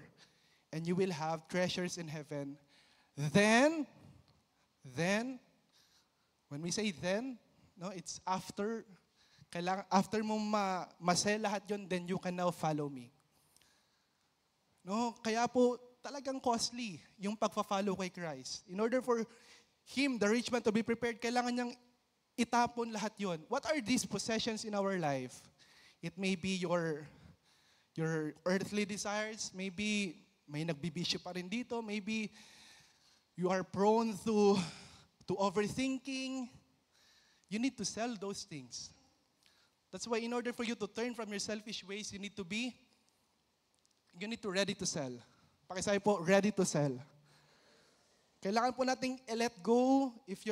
and you will have treasures in heaven. Then, when we say then, no, it's after. After mo masel lahat yun, then you can now follow me. No, kaya po talagang costly yung pagfa-follow kay Christ. In order for him, the rich man, to be prepared, kailangan niyang itapon lahat yun. What are these possessions in our life? It may be your earthly desires. Maybe may nagbibisyo pa rin dito. Maybe you are prone to overthinking. You need to sell those things. That's why in order for you to turn from your selfish ways, you need to ready to sell. Pakisabi po, ready to sell. Kailangan po nating let go. If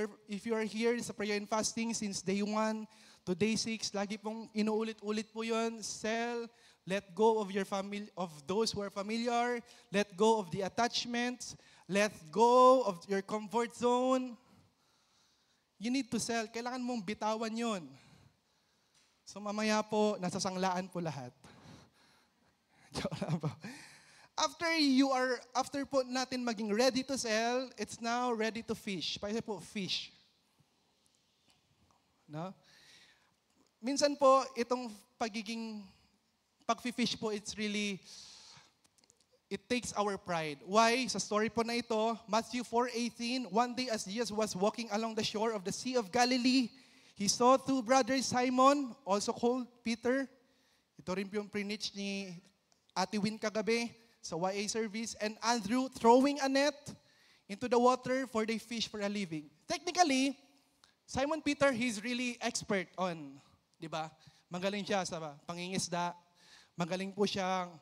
you're here sa prayer and fasting since day 1 to day 6, lagi pong inuulit-ulit po yun. Sell, let go of your family, of those who are familiar. Let go of the attachments. Let go of your comfort zone. You need to sell. Kailangan mong bitawan yun. So mamaya po, nasa sanglaan po lahat. Joke lang po. After po natin maging ready to sell, it's now ready to fish. Pakita po, fish. No? Minsan po, itong pag-fish po, it takes our pride. Why? Sa story po na ito, Matthew 4:18, one day as Jesus was walking along the shore of the Sea of Galilee, he saw two brothers, Simon, also called Peter. Ito rin po yung preach ni Ate Win kagabi sa YA service, and Andrew throwing a net into the water for they fish for a living. Technically, Simon Peter, he's really expert on, di ba? Magaling siya sa pangingisda. Magaling po siyang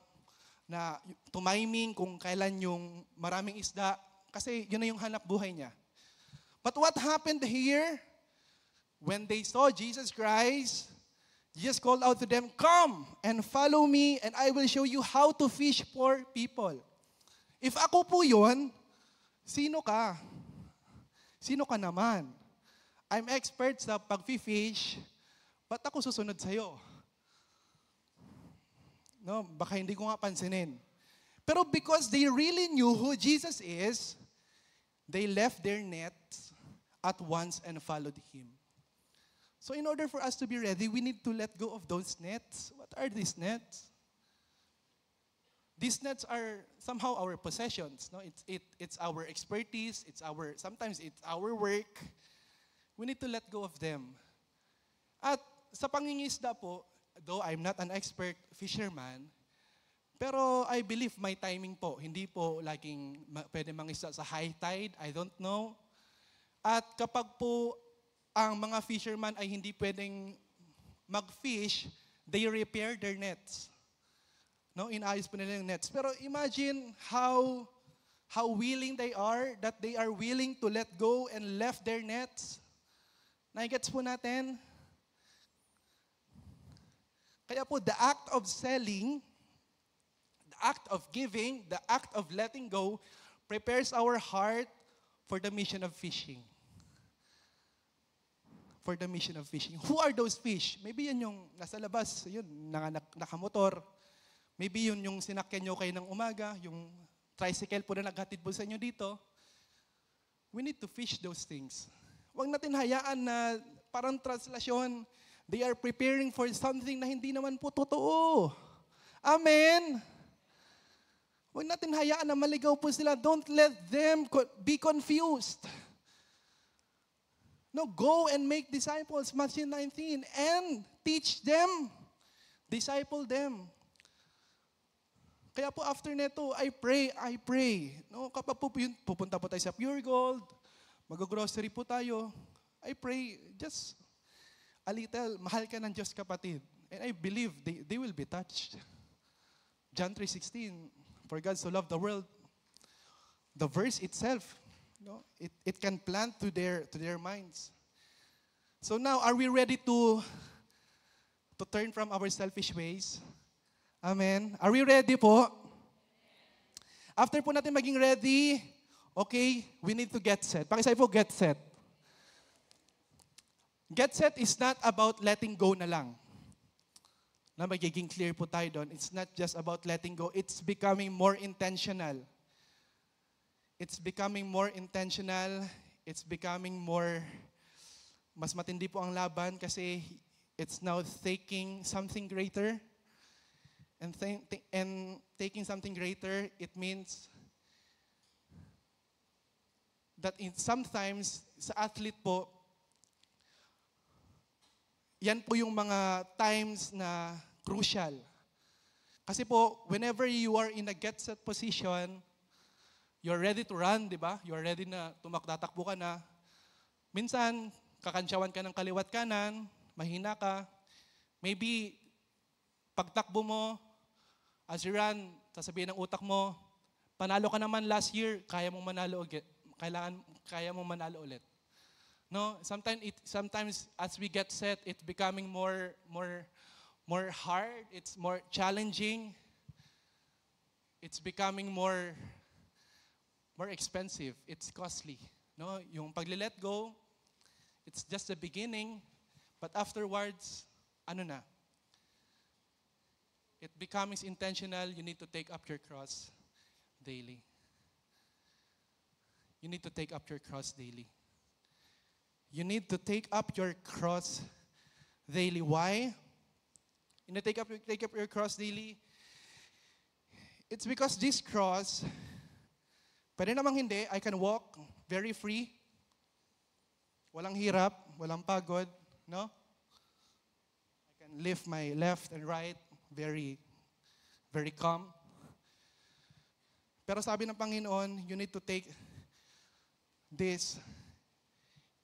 na tumiming kung kailan yung maraming isda. Kasi yun na yung hanap buhay niya. But what happened here, when they saw Jesus Christ, Jesus called out to them, "Come and follow me and I will show you how to fish for people." If ako po yun, sino ka? Sino ka naman? I'm expert sa pag-fish, ba't ako susunod sa'yo? No, baka hindi ko nga pansinin. Pero because they really knew who Jesus is, they left their nets at once and followed Him. So in order for us to be ready, we need to let go of those nets. What are these nets? These nets are somehow our possessions. No, it's our expertise. Sometimes it's our work. We need to let go of them. At sa pangingisda po, though I'm not an expert fisherman, pero I believe my timing po. Hindi po laging pwede mangisda sa high tide. I don't know. At kapag po ang mga fisherman ay hindi pwedeng mag-fish, they repair their nets. No, inayos po nila yung nets. Pero imagine how willing they are, that they are willing to let go and left their nets. Naigets po natin? Kaya po, the act of selling, the act of giving, the act of letting go, prepares our heart for the mission of fishing. For the mission of fishing. Who are those fish? Maybe yan yung nasa labas, yun, nakamotor. Maybe yun yung sinakyan nyo kayo ng umaga, yung tricycle po na naghatid po sa inyo dito. We need to fish those things. Huwag natin hayaan na parang translasyon, they are preparing for something na hindi naman po totoo. Amen? Huwag natin hayaan na maligaw po sila. Don't let them be confused. No, go and make disciples, Matthew 19, and teach them. Disciple them. Kaya po after neto, I pray. No, kapag po pupunta po tayo sa Pure Gold, mag-grocery po tayo, I pray, just a little, mahal ka ng Diyos kapatid. And I believe they will be touched. John 3:16, for God so loved the world. The verse itself, no, it can plant to their minds. So now, are we ready to turn from our selfish ways? Amen. Are we ready po? After po natin maging ready, okay, we need to get set. Pakisabi po, get set. Get set is not about letting go na lang. Na magiging clear po tayo doon. It's not just about letting go. It's becoming more intentional. It's becoming more intentional. It's becoming more, mas matindi po ang laban kasi it's now taking something greater. And taking something greater, it means that sometimes sa athlete po, yan po yung mga times na crucial. Kasi po, whenever you are in a get-set position, you're ready to run, di ba? You're ready na tatakbo ka na. Minsan, kakansyawan ka ng kaliwat kanan, mahina ka. Maybe, pagtakbo mo, as you run, sasabihin ng utak mo, panalo ka naman last year, kaya mong manalo ulit. Kaya mong manalo ulit. No, sometimes as we get set, it's becoming more hard. It's more challenging. It's becoming more expensive. It's costly. No, yung pag-let go, it's just the beginning, but afterwards, ano na? It becomes intentional. You need to take up your cross daily. You need to take up your cross daily. You need to take up your cross daily. Why? You need to take up your cross daily. It's because this cross, pwede namang hindi, I can walk very free. Walang hirap, walang pagod, no? I can lift my left and right very, very calm. Pero sabi ng Panginoon, you need to take this.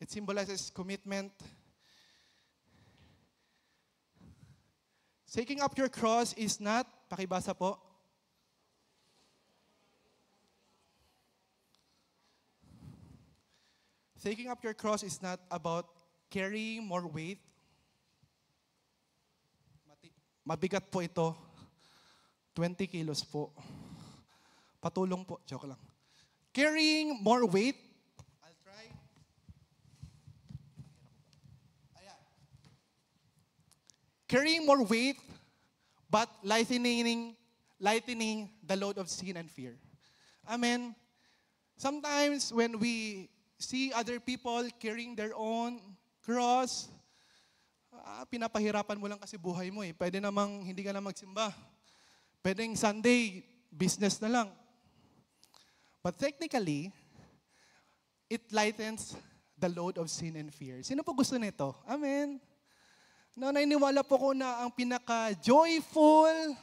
It symbolizes commitment. Taking up your cross is not, pakibasa po. Taking up your cross is not about carrying more weight. Mabigat po ito. 20 kilos po. Patulong po. Joke lang. Carrying more weight. I'll try. Ayan. Carrying more weight, but lightening the load of sin and fear. Amen. Sometimes when we see other people carrying their own cross, pinapahirapan mo lang kasi buhay mo eh. Pwede namang hindi ka na magsimba. Pwedeng Sunday, business na lang. But technically, it lightens the load of sin and fear. Sino po gusto nito? Amen. No, naniniwala po ko na ang pinaka-joyful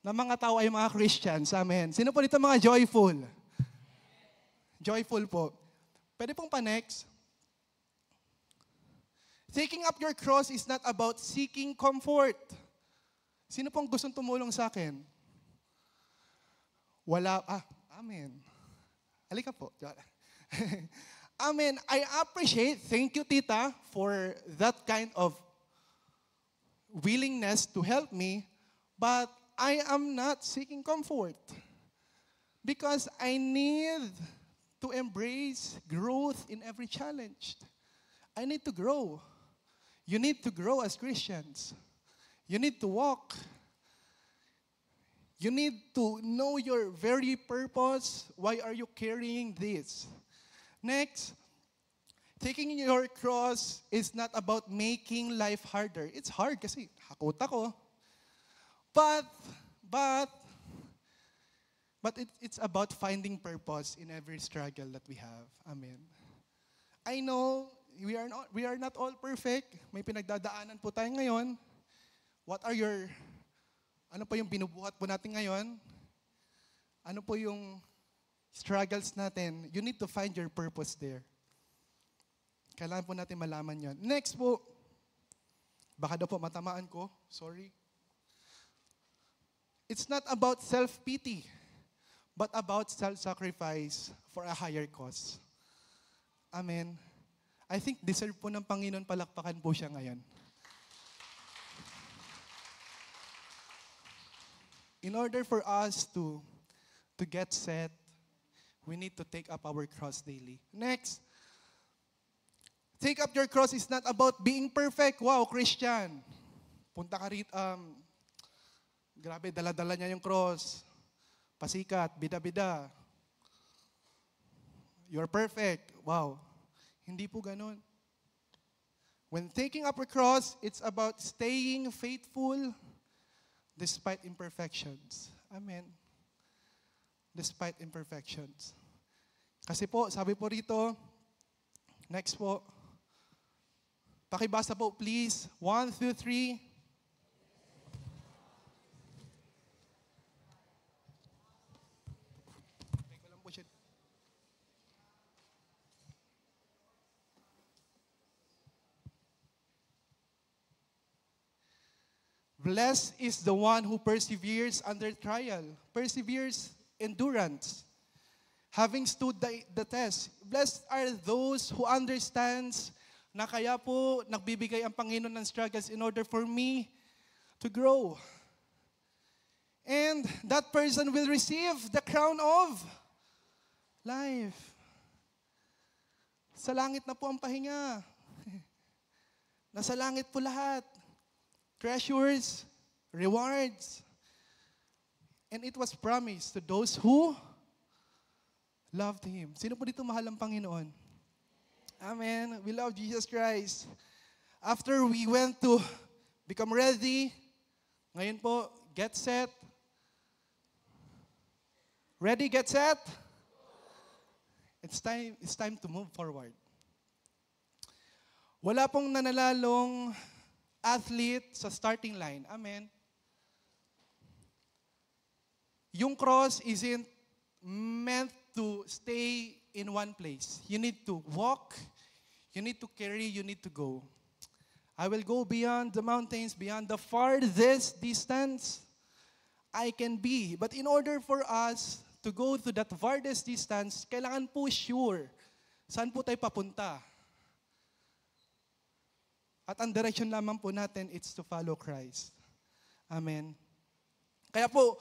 na mga tao ay mga Christians. Amen. Sino po dito mga joyful? Joyful po. Pwede pong pa-next. Taking up your cross is not about seeking comfort. Sino pong gustong tumulong sa akin? Wala. Amen. Halika po. Amen. I appreciate, thank you tita, for that kind of willingness to help me, but I am not seeking comfort. Because I need to embrace growth in every challenge. I need to grow. You need to grow as Christians. You need to walk. You need to know your very purpose. Why are you carrying this? Next, taking your cross is not about making life harder. It's hard kasi hakot ako. But it's about finding purpose in every struggle that we have. Amen. I know we are not all perfect. May pinagdadaanan po tayo ngayon. Ano po yung binubuhat po natin ngayon? Ano po yung struggles natin? You need to find your purpose there. Kailangan po natin malaman yon. Next po, baka daw po matamaan ko. Sorry. It's not about self-pity, but about self-sacrifice for a higher cause. Amen. I think deserve po ng Panginoon palakpakan po siya ngayon. In order for us to get set, we need to take up our cross daily. Next, take up your cross is not about being perfect. Wow, Christian. Punta ka rito, grabe, dala-dala niya yung cross. Pasikat, bida-bida. You're perfect. Wow. Hindi po ganun. When taking up your cross, it's about staying faithful despite imperfections. Amen. Despite imperfections. Kasi po, sabi po rito, next po, pakibasa po please, 1, 2, 3. Blessed is the one who perseveres under trial, perseveres endurance, having stood the test. Blessed are those who understands na kaya po nagbibigay ang Panginoon ng struggles in order for me to grow. And that person will receive the crown of life. Sa langit na po ang pahinga. Nasa langit po lahat. Treasures, rewards. And it was promised to those who loved Him. Sino po dito mahal ang Panginoon? Amen. We love Jesus Christ. After we went to become ready, ngayon po, get set. Ready, get set? It's time to move forward. Wala pong nanalalong athlete sa starting line. Amen. Yung cross isn't meant to stay in one place. You need to walk, you need to carry, you need to go. I will go beyond the mountains, beyond the farthest distance I can be. But in order for us to go to that farthest distance, kailangan po sure saan po tayo papunta. At ang direction lamang po natin, it's to follow Christ. Amen. Kaya po,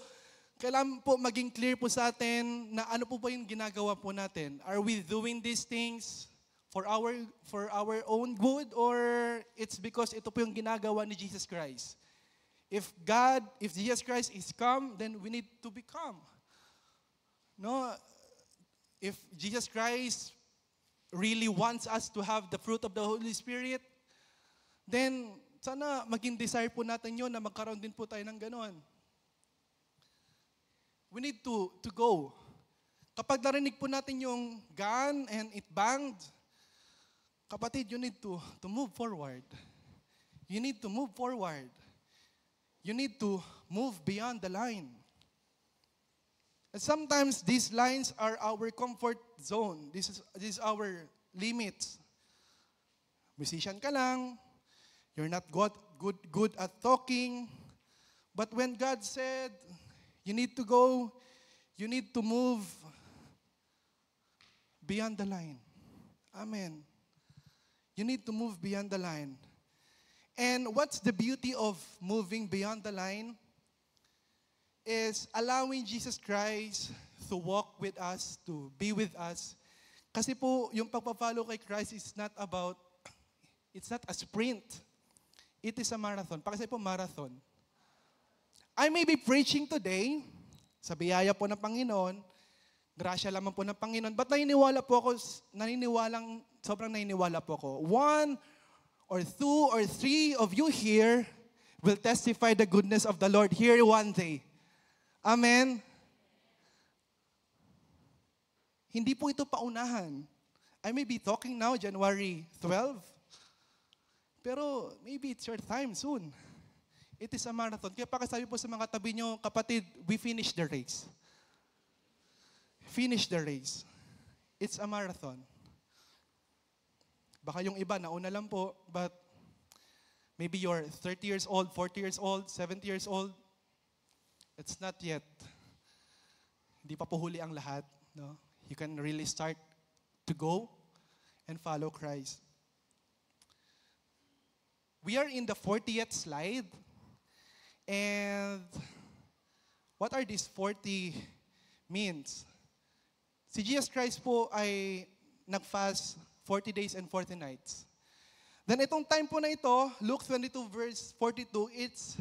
kailangan po maging clear po sa atin na ano po ba yung ginagawa po natin. Are we doing these things for our own good, or it's because ito po yung ginagawa ni Jesus Christ? If Jesus Christ is calm, then we need to be calm. No? If Jesus Christ really wants us to have the fruit of the Holy Spirit, then sana maging desire po natin yun na magkaroon din po tayo ng ganon. We need to go. Kapag narinig po natin yung gun and it banged, kapatid, you need to move forward. You need to move forward. You need to move beyond the line. And sometimes these lines are our comfort zone. This is our limits. Musician ka lang. You're not good at talking. But when God said, you need to go, you need to move beyond the line. Amen. You need to move beyond the line. And what's the beauty of moving beyond the line? Is allowing Jesus Christ to walk with us, to be with us. Kasi po, yung pagpapalo kay Christ is not about, it's not a sprint. It is a marathon. Pakasay po, marathon. I may be preaching today, sa biyaya po ng Panginoon, grasya lamang po ng Panginoon, but sobrang naniniwala po ako. 1 or 2 or 3 of you here will testify the goodness of the Lord here one day. Amen? Hindi po ito paunahan. I may be talking now, January 12, pero maybe it's your time soon. It is a marathon. Kaya pakasabi po sa mga tabi nyo, kapatid, we finish the race. Finish the race. It's a marathon. Baka yung iba, nauna lang po, but maybe you're 30 years old, 40 years old, 70 years old. It's not yet. Hindi pa po huli ang lahat. No? You can really start to go and follow Christ. We are in the 40th slide. And what are these 40 means? Si Jesus Christ po ay nag-fast 40 days and 40 nights. Then itong time po na ito, Luke 22 verse 42, it's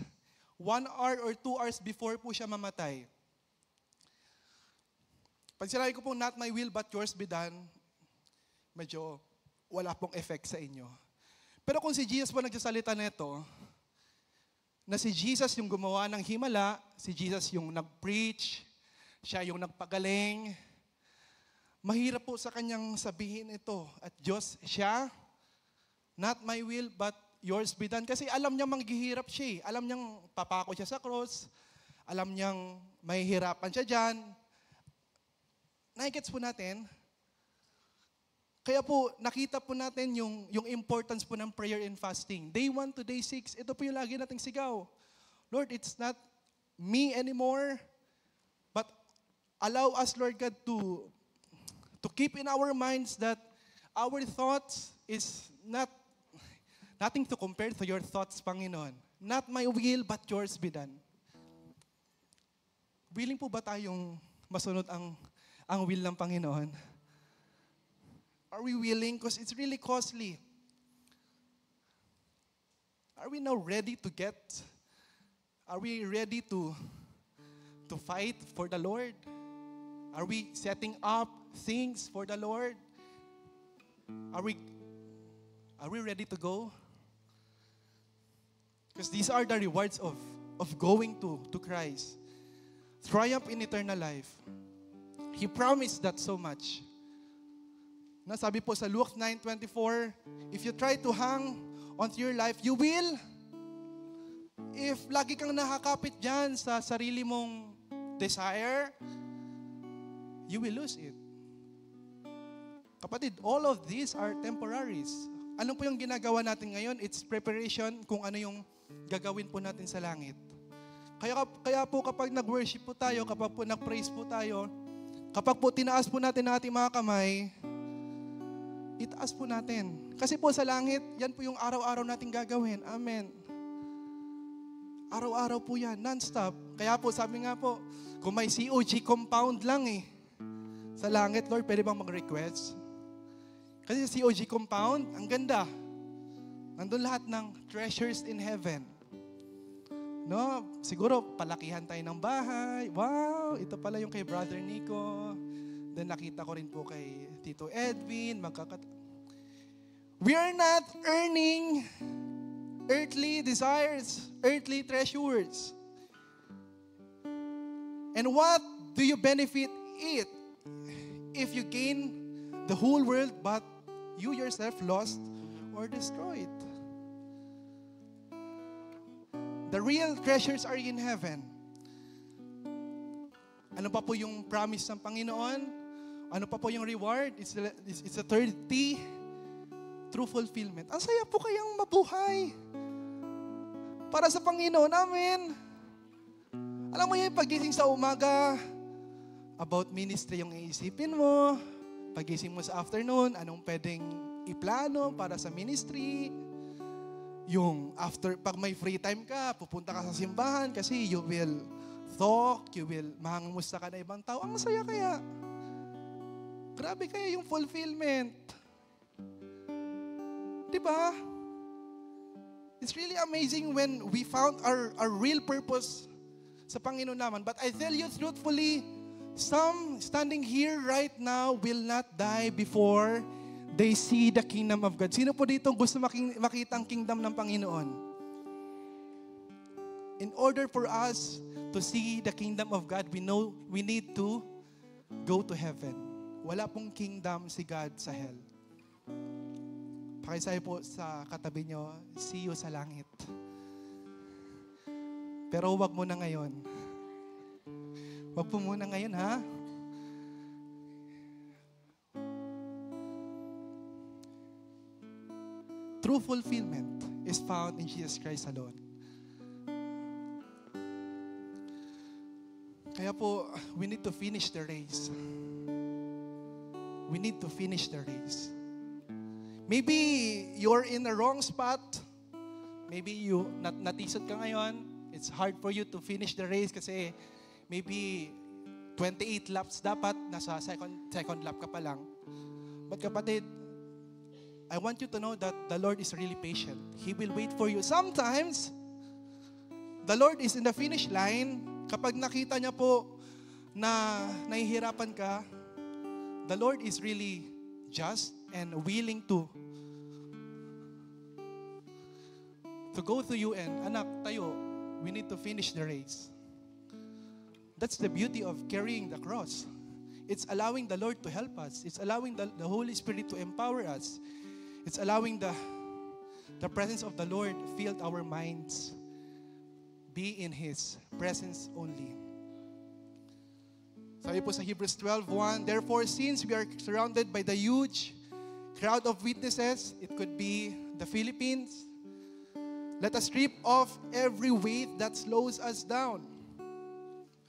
1 hour or 2 hours before po siya mamatay. Pag sinabi ko po, not my will but yours be done, medyo wala pong effect sa inyo. Pero kung si Jesus po nagsasalita nito, na si Jesus yung gumawa ng himala, si Jesus yung nag-preach, siya yung nagpagaling, mahirap po sa kanyang sabihin ito. At Diyos siya, not my will but yours be done. Kasi alam niyang manghihirap siya. Alam niyang papako siya sa cross. Alam niyang mahihirapan siya dyan. Nakikits po natin. Kaya po, nakita po natin yung importance po ng prayer and fasting. Day 1 to day 6, ito po yung lagi nating sigaw. Lord, it's not me anymore, but allow us, Lord God, to keep in our minds that our thoughts is nothing to compare to your thoughts, Panginoon. Not my will, but yours be done. Willing po ba tayong masunod ang will ng Panginoon? Are we willing? Because it's really costly. Are we now ready to are we ready to fight for the Lord? Are we setting up things for the Lord? Are we ready to go? Because these are the rewards of going to Christ. Triumph in eternal life. He promised that so much. Nasabi po sa Luke 9:24, if you try to hang onto your life, you will. If lagi kang nakakapit dyan sa sarili mong desire, you will lose it. Kapatid, all of these are temporaries. Ano po yung ginagawa natin ngayon? It's preparation kung ano yung gagawin po natin sa langit. Kaya po kapag nag-worship po tayo, kapag po nag-praise po tayo, kapag po tinaas po natin ang ating mga kamay, itaas po natin. Kasi po sa langit, yan po yung araw-araw nating gagawin. Amen. Araw-araw po yan, non-stop. Kaya po, sabi nga po, kung may COG compound lang sa langit, Lord, pwede bang mag-request? Kasi sa COG compound, ang ganda. Nandun lahat ng treasures in heaven. No, siguro palakihan tayo ng bahay. Wow, ito pala yung kay Brother Nico. Then nakita ko rin po kay Tito Edwin. We are not earning earthly desires, earthly treasures. And what do you benefit it if you gain the whole world but you yourself lost or destroyed? The real treasures are in heaven. Ano pa po yung promise ng Panginoon? Ano pa po yung reward? It's a third T, true fulfillment. Ang saya po kayang mabuhay para sa Panginoon namin. Alam mo yung pagising sa umaga, about ministry yung iisipin mo. Pagising mo sa afternoon, anong pwedeng iplano para sa ministry. Yung after, pag may free time ka, pupunta ka sa simbahan kasi you will talk, you will mangamusta ka na ibang tao. Ang masaya kaya. Grabe kaya yung fulfillment. Diba? It's really amazing when we found our real purpose sa Panginoon naman. But I tell you truthfully, some standing here right now will not die before they see the kingdom of God. Sino po dito gusto makita ang kingdom ng Panginoon? In order for us to see the kingdom of God, we know we need to go to heaven. Wala pong kingdom si God sa hell. Pakisay po sa katabi nyo, see you sa langit. Pero wag mo na ngayon. Wag po muna ngayon, ha? True fulfillment is found in Jesus Christ alone. Kaya po, we need to finish the race. We need to finish the race. Maybe you're in the wrong spot. Maybe you natisod ka ngayon. It's hard for you to finish the race kasi maybe 28 laps dapat, nasa second lap ka pa lang. But kapatid, I want you to know that the Lord is really patient. He will wait for you. Sometimes, the Lord is in the finish line. Kapag nakita niya po na nahihirapan ka, the Lord is really just and willing to go to you and, anak, tayo, we need to finish the race. That's the beauty of carrying the cross. It's allowing the Lord to help us. It's allowing the Holy Spirit to empower us. It's allowing the presence of the Lord fill our minds. Be in His presence only. Sabi po sa Hebrews 12:1, therefore, since we are surrounded by the huge crowd of witnesses, it could be the Philippines, let us strip off every weight that slows us down,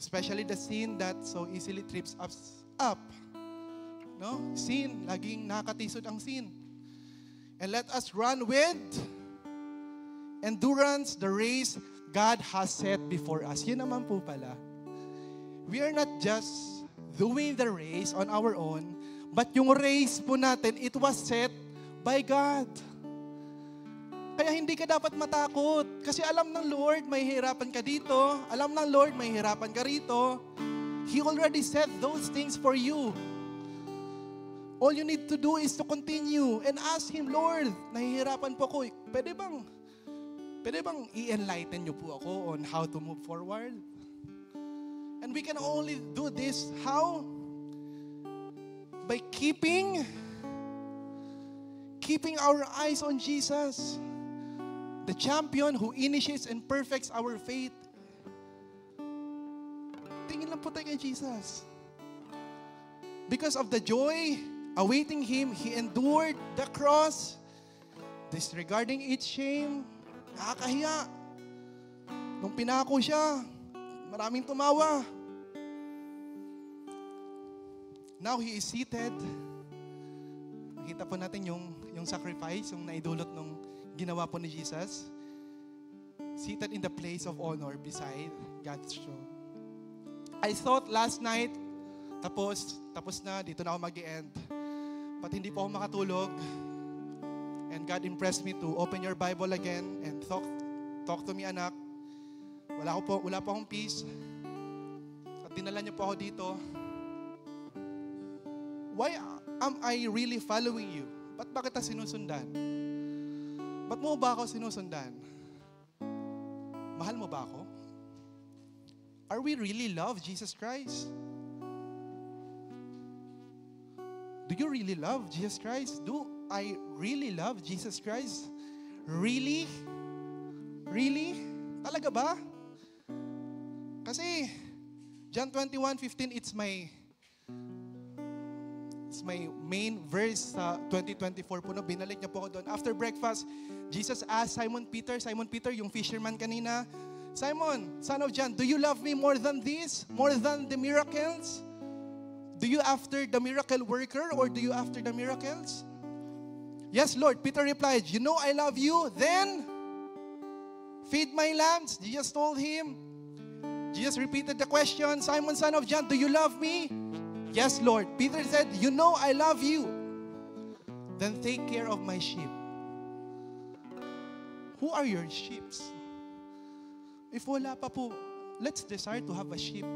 especially the sin that so easily trips us up. No? Sin, laging nakakatisod ang sin. And let us run with endurance the race God has set before us. Yun naman po pala. We are not just doing the race on our own, but yung race po natin, it was set by God. Kaya hindi ka dapat matakot. Kasi alam ng Lord, may hirapan ka dito. Alam ng Lord, may hirapan ka rito. He already set those things for you. All you need to do is to continue and ask Him, Lord, nahihirapan po ako. Pwede bang i-enlighten niyo po ako on how to move forward? And we can only do this, how? By keeping our eyes on Jesus, the champion who initiates and perfects our faith. Tingin lang po tayo kay Jesus. Because of the joy awaiting Him, He endured the cross, disregarding its shame. Nakakahiya. Nung pinako siya, maraming tumawa. Now He is seated. Nakita po natin yung sacrifice, yung naidulot nung ginawa po ni Jesus. seated in the place of honor beside God's throne. I thought last night, tapos na, dito na ako mag-end. But hindi po ako makatulog. And God impressed me to open your Bible again and talk to me, anak. Wala po akong peace. At dinala niyo po ako dito. Why am I really following you? Bakit kita sinusundan? Ba't mo ba ako sinusundan? Mahal mo ba ako? Are we really love Jesus Christ? Do you really love Jesus Christ? Do I really love Jesus Christ? Really? Really? Talaga ba? Kasi John 21:15, it's my main verse sa 2024 po. No? Binalik niya po ako doon. After breakfast, Jesus asked Simon Peter, yung fisherman kanina, Simon, son of John, do you love me more than this? More than the miracles? Do you after the miracle worker or do you after the miracles? Yes, Lord. Peter replied, you know I love you. Then, feed my lambs. Jesus told him. Jesus repeated the question, Simon, son of John, do you love me? Yes, Lord. Peter said, you know I love you. Then take care of my sheep. Who are your sheep? If wala pa po, let's desire to have a sheep.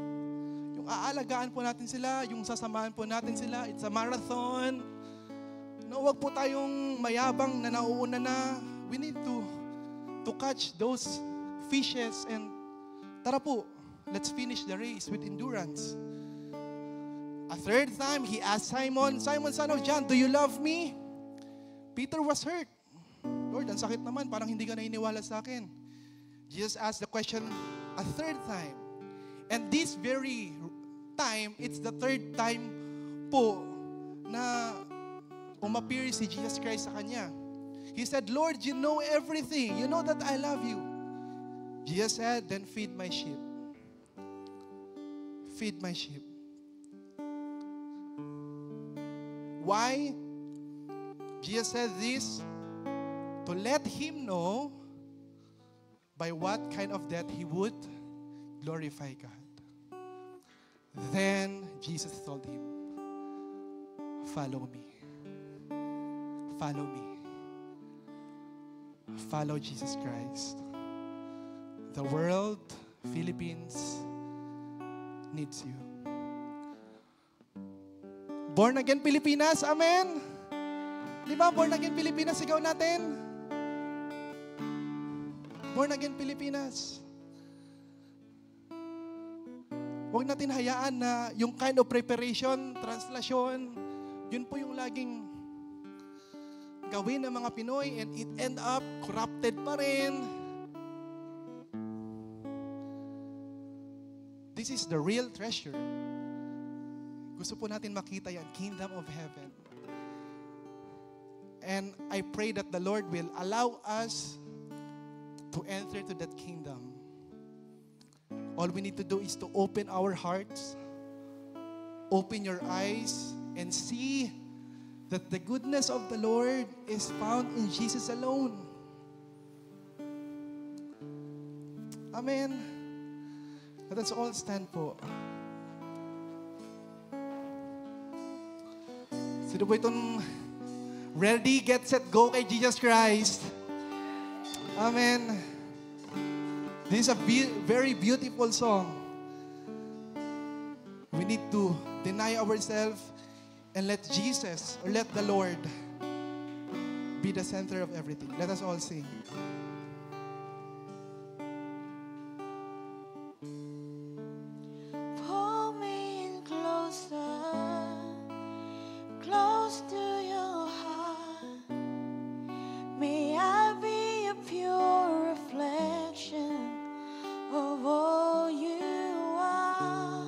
Yung aalagaan po natin sila, yung sasamahan po natin sila, it's a marathon. No, wag po tayong mayabang na nauuna na. We need to catch those fishes and tara po, let's finish the race with endurance. A third time, he asked Simon, Simon, son of John, do you love me? Peter was hurt. Lord, ang sakit naman, parang hindi ka naniniwala sa akin. Jesus asked the question a third time. And this very time, it's the third time po na umappear si Jesus Christ sa kanya. He said, Lord, you know everything. You know that I love you. Jesus said, then feed my sheep. Feed my sheep. Why? Jesus said this to let him know by what kind of death he would glorify God. Then Jesus told him, follow me. Follow me. Follow Jesus Christ. The world, Philippines, needs you. Born again Pilipinas, amen? Di ba, born again Pilipinas, sigaw natin. Born again Pilipinas. Huwag natin hayaan na yung kind of preparation, translasyon, yun po yung laging gawin ng mga Pinoy and it end up corrupted pa rin. This is the real treasure. Gusto po natin makita yan, Kingdom of Heaven. And I pray that the Lord will allow us to enter to that kingdom. All we need to do is to open our hearts, open your eyes, and see that the goodness of the Lord is found in Jesus alone. Amen. Let us all stand po. Sino po itong ready, get, set, go kay Jesus Christ? Amen. This is a very beautiful song. We need to deny ourselves and let Jesus or let the Lord be the center of everything. Let us all sing. Pull me in closer, close to your heart. May I be a pure reflection of all you are.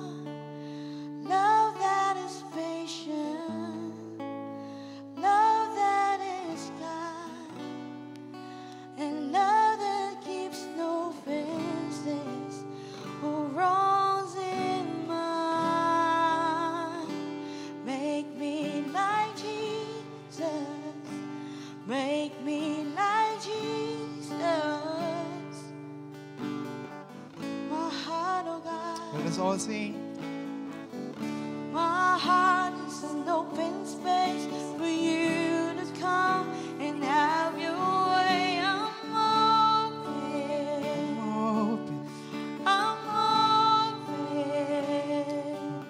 Love that is patient, love that is kind, and us all sing. My heart is an open space for you to come and have your way. I'm open. Open. I'm open.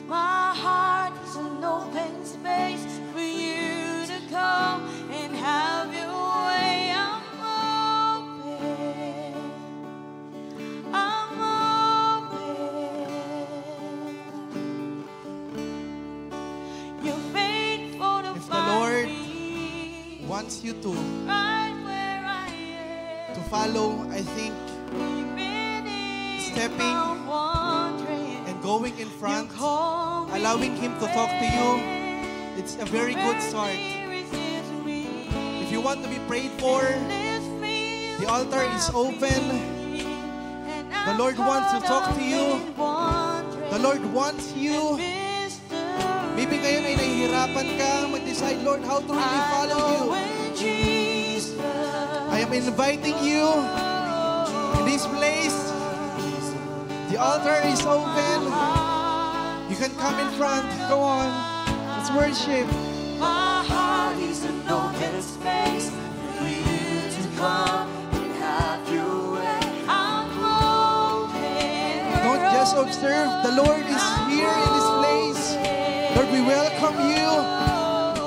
My heart is an open space for you to come and have your way. I'm open. I'm open. You're faithful to If the find Lord me wants you right where I am. to follow, I think, Even if stepping I'm wandering, and going in front, you call me allowing Him to talk to you, it's a very good start. If you want to be prayed for, the altar is open. The Lord wants to talk to you. The Lord wants you. Maybe ngayon ay nahihirapan ka mag-decide, Lord, how to really follow you. I am inviting you in this place. The altar is open. You can come in front. Go on. Let's worship. My heart is an open space for you to come and have your way. I'm open. Don't just observe. The Lord is here in this place. Lord, we welcome you.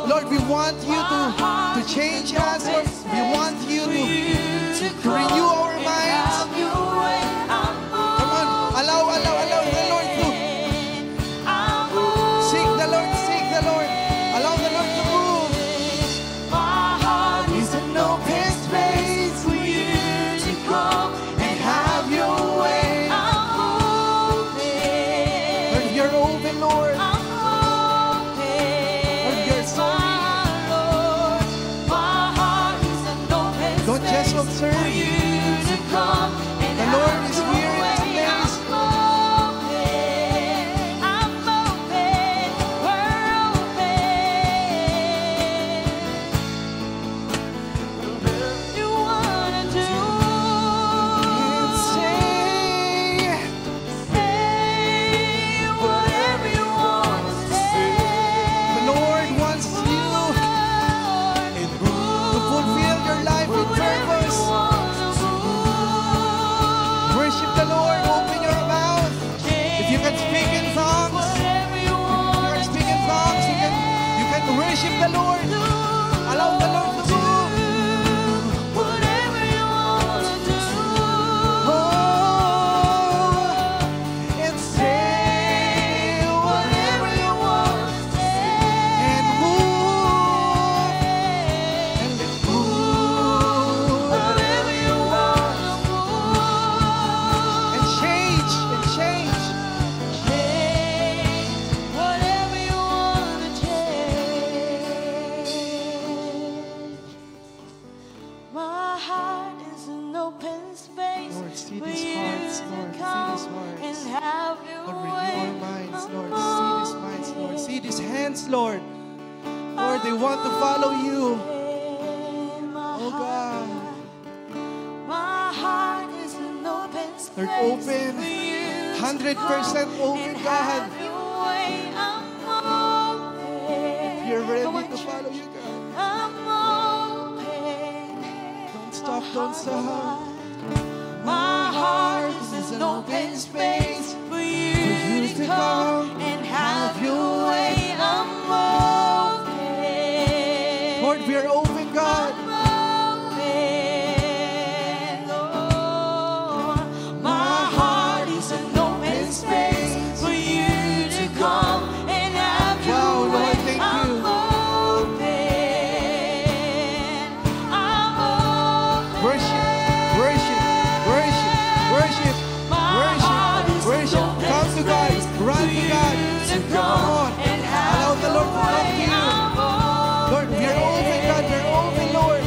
Lord, we want you to change us. Lord, we want you to renew our minds. Come on. Allow the Lord to seek the Lord. Seek the Lord. Allow the Lord to move. My heart is an open space for you to come and have your way. I'm open. Lord, you're open, Lord. I'm open. Lord, you're so Lord, my heart is an open Don't just space observe. for you to come and The Lord have is your here in this way. place. I'm open. We're open. You wanna do? Say, Say whatever you wanna say. the Lord wants you to fulfill your life with purpose. Worship the Lord. Open your mouth. If you can speak in tongues, you can worship the Lord. Allow the Lord to move. Oh, and say whatever you want and move and move and change and change. My heart is an open space Lord, see for these you hearts, to Lord, see come these hearts. and have your Lord, way. renew our minds, Lord. See these minds, Lord. See these hands, Lord. Lord, they want to follow you. Oh God. My heart is an open space Lord, open. for you to 100% come open, and God. have your way. I'm open. You're ready Come on, to follow you, God. I'm open. Don't stop, don't stop. My heart is an open space for you to come and have your way. I'm open. Lord, we are open, God. I'm open, Lord. My heart is an open space for you to come and have your Wow, Lord, way. thank I'm you. open. I'm open. Worship, worship, worship, worship, worship, worship. Come to God, run to God. Come on, allow the Lord to talk to you. Lord, we are open, God, we are open, Lord.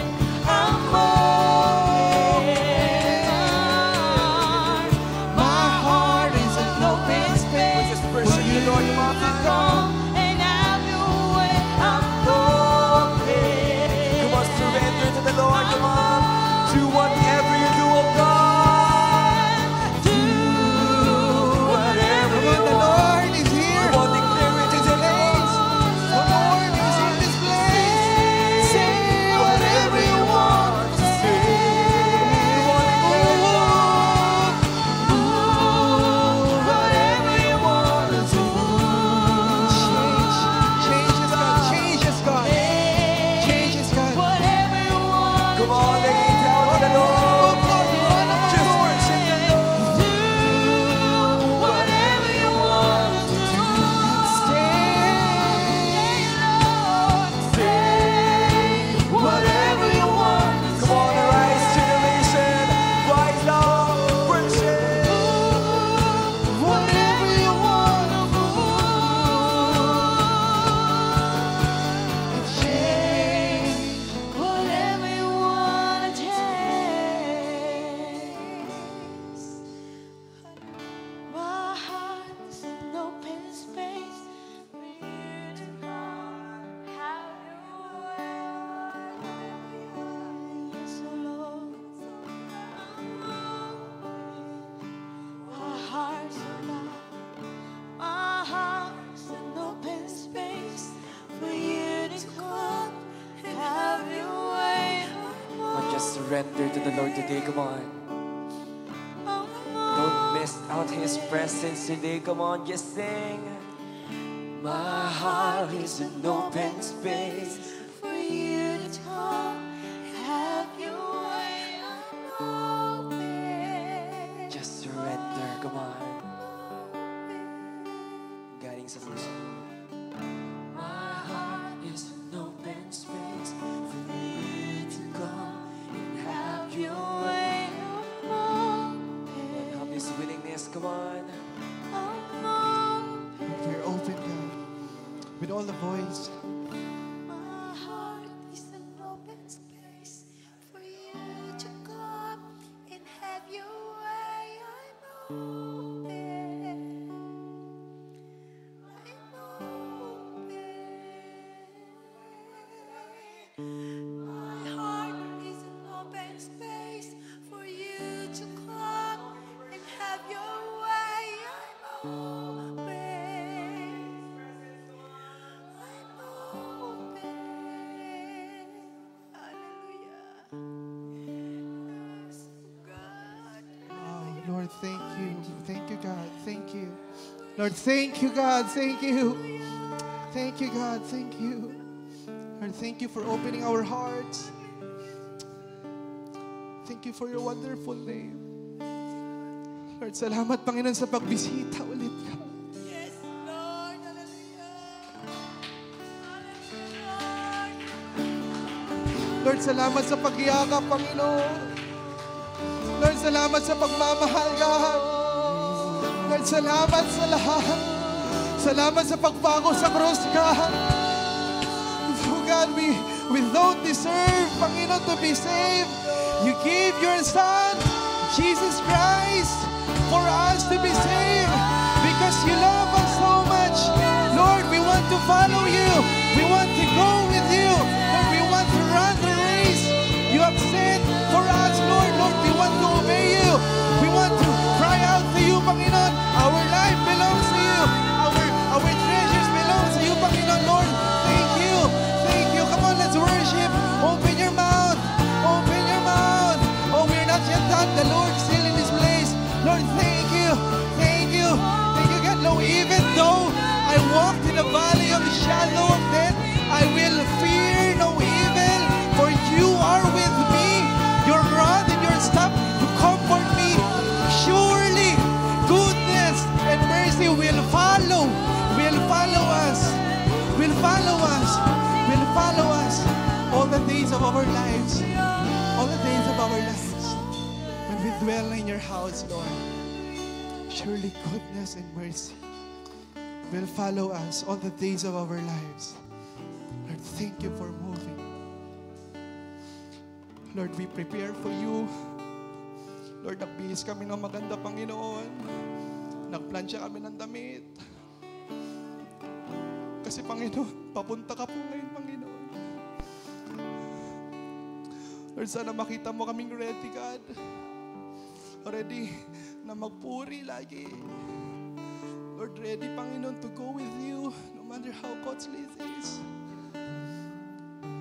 My heart is an open space for you, Lord, to come. Come on, surrender to the Lord. Come on. Do whatever you do, oh God. surrender to the Lord today. Come on. Don't miss out His presence today. Come on, just sing. My heart is an open space. For you to come, have your way, I'm open. Just surrender. Come on. Galing sa puso. My heart is an open space for you to come and have your way. I'm open. Have this willingness. Come on. I'm open. We're open, God. With all the voice. My heart is an open space for you to come and have your way. I'm open. I'm open. My heart is an open space for you to come and have your way. I'm open. I'm open. Hallelujah. Yes, God. Oh, Lord, thank you. Thank you, God. Thank you. Lord, thank you, God. Thank you. Thank you, God. Thank you. Lord, thank you for opening our hearts. Thank you for your wonderful name. Lord, salamat, Panginoon, sa pagbisita ulit, God. Yes, Lord. Hallelujah. Hallelujah. Lord, salamat sa pagyakap, Panginoon. Lord, salamat sa pagmamahal, God. Lord, salamat sa lahat. Salamat sa pagpako sa krus, God. Oh, God, we don't deserve, Panginoon, to be saved. You gave your Son, Jesus Christ, for us to be saved because you love us so much. Lord, we want to follow you. We want to go with you. Lord, we want to run the race you have set for us, Lord. Lord, we want to obey you. We want to cry out to you, Panginoon. Our life belongs to you. Our treasures belong to you, Panginoon. Lord, thank you. Thank you. Come on, let's worship. Open your mouth. Open your mouth. Oh, we're not yet done. The Lord's still in this place. Lord, thank you. Thank you. Thank you, God. No, even though I walked in the valley of the shadow of death, I will fear no evil, for you are with me. Your rod and your staff to comfort me. Surely goodness and mercy will follow us, will follow us, will follow us all the days of our lives, all the days of our lives. When we dwell in your house, Lord, surely goodness and mercy will follow us all the days of our lives. Lord, thank you for moving. Lord, we prepare for you. Lord, nagbihis kami ng maganda, Panginoon. Nagplansya kami ng damit. Kasi, Panginoon, papunta ka po ngayon, Panginoon. Lord, sana makita mo kaming ready, God. Ready na magpuri lagi. Lord, ready, Panginoon, to go with you no matter how costly it is.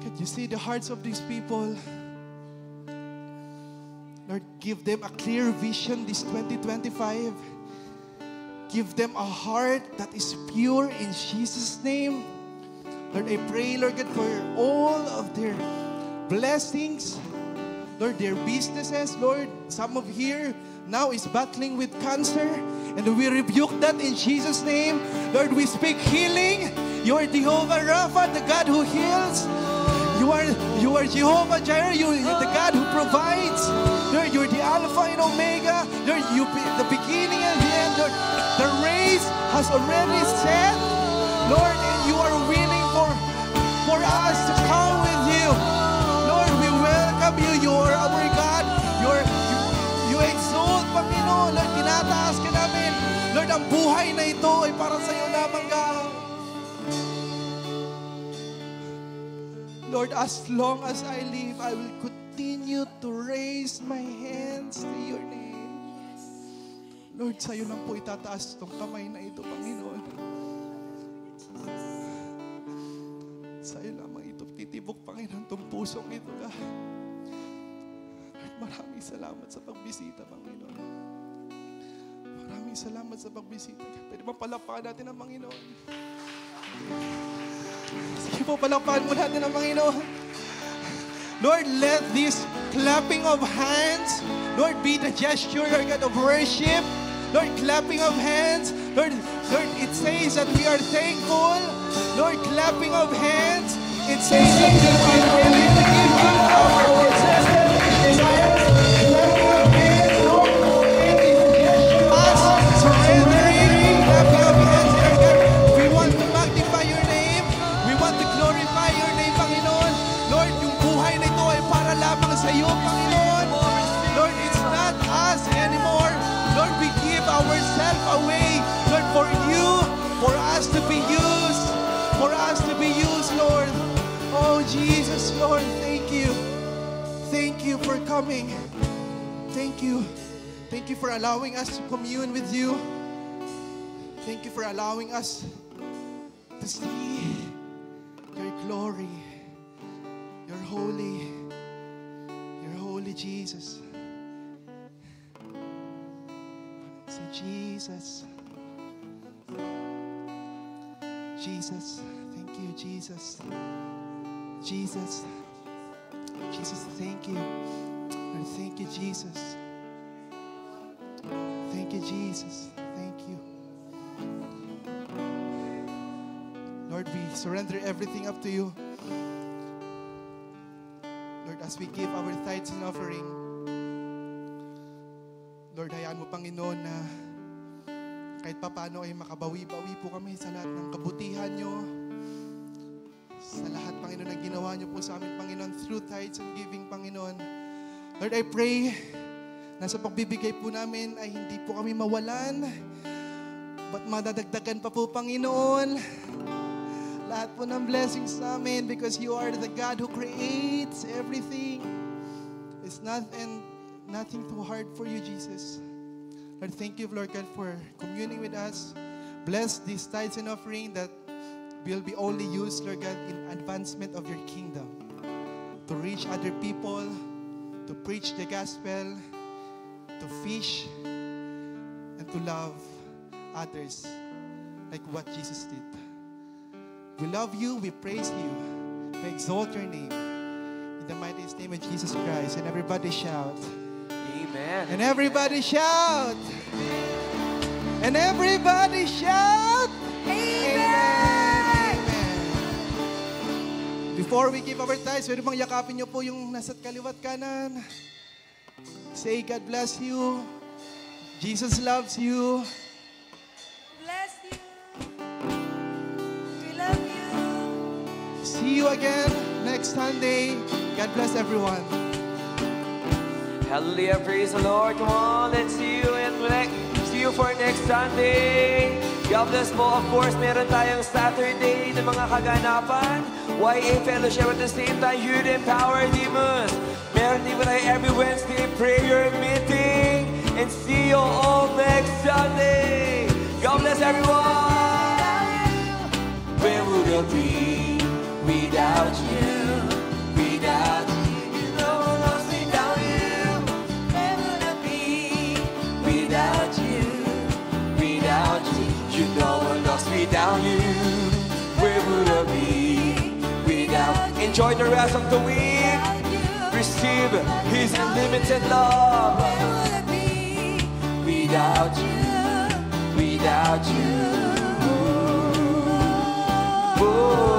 Can you see the hearts of these people? Lord, give them a clear vision this 2025. Give them a heart that is pure in Jesus' name. Lord, I pray, Lord God, for all of their blessings. Lord, their businesses, Lord, some of here now is battling with cancer, and we rebuke that in Jesus' name. Lord, we speak healing. You are Jehovah Rapha, the God who heals. You are Jehovah Jireh, you're the God who provides. Lord, you're the Alpha and Omega. Lord, you the beginning and the end. Lord, the race has already set. Lord, and you are willing for us to come with you. Lord, we welcome you. You are our God. You exalt, Panginoon. Lord, tinataas ka namin. Lord, ang buhay na ito ay para sa iyo lamang, God. Lord, as long as I live, I will continue to raise my hands to your name. Lord, sa'yo lang po itataas itong kamay na ito, Panginoon. Sa'yo lamang ito titibok, Panginoon, itong pusong ito, God. Maraming salamat sa pagbisita, Panginoon. Maraming salamat sa pagbisita. Pwede ba palakpakan natin ang Panginoon? Sige po, palakpakan mo natin ang Panginoon. Lord, let this clapping of hands, Lord, be the gesture, Lord God, of worship. Lord, clapping of hands. Lord, it says that we are thankful. Lord, clapping of hands. It says that we are willing to give you our surrendering, clapping of hands, Lord God. We want to magnify your name. We want to glorify your name, Panginoon. Lord, yung buhay na ito ay para lamang sa iyo, Panginoon. Lord, it's not us anymore. Lord, we give ourselves away, Lord, for you, for us to be used, Lord. Oh, Jesus, Lord, thank you. Thank you for coming. Thank you. Thank you for allowing us to commune with you. Thank you for allowing us to see your glory. You're holy. You're holy, Jesus. Say, Jesus. Jesus. Thank you, Jesus. Jesus. Jesus, thank you. Lord, thank you, Jesus. Thank you, Jesus. Thank you. Lord, we surrender everything up to you. Lord, as we give our tithes and offering, Lord, hayaan mo, Panginoon, na kahit papaano ay makabawi-bawi po kami sa lahat ng kabutihan nyo, sa lahat, Panginoon, na ginawa nyo po sa amin, Panginoon, through tithes and giving, Panginoon. Lord, I pray na sa pagbibigay po namin ay hindi po kami mawalan, but madadagdagan pa po, Panginoon, lahat po ng blessings sa amin, because you are the God who creates everything. It's nothing too hard for you, Jesus. Lord, thank you, Lord God, for communing with us. Bless these tithes and offering that will be only used, Lord God, in advancement of your kingdom, to reach other people, to preach the gospel, to fish, and to love others like what Jesus did. We love you, we praise you, we exalt your name. In the mightiest name of Jesus Christ. And everybody shout. Amen. And everybody shout. And everybody shout. Amen. Before we give our tithes, pwede bang yakapin niyo po yung nasa kaliwat kanan. Say, God bless you. Jesus loves you. Bless you. We love you. See you again next Sunday. God bless everyone. Hallelujah, praise the Lord. Come on, let's see you see you for next Sunday. God bless mo. Of course, meron tayong Saturday ng mga kaganapan. YA Fellowship at the same time, Youth Empower Demons. Meron din ba tayo every Wednesday prayer meeting. And see you all next Sunday. God bless everyone. Where would I be without you? Without you. You know I lost without you. Where would I be without you? Without you. You know I lost without you. Where would I be without you? Enjoy the rest of the week. Receive His unlimited love. Where would I be Without you, without you. Oh.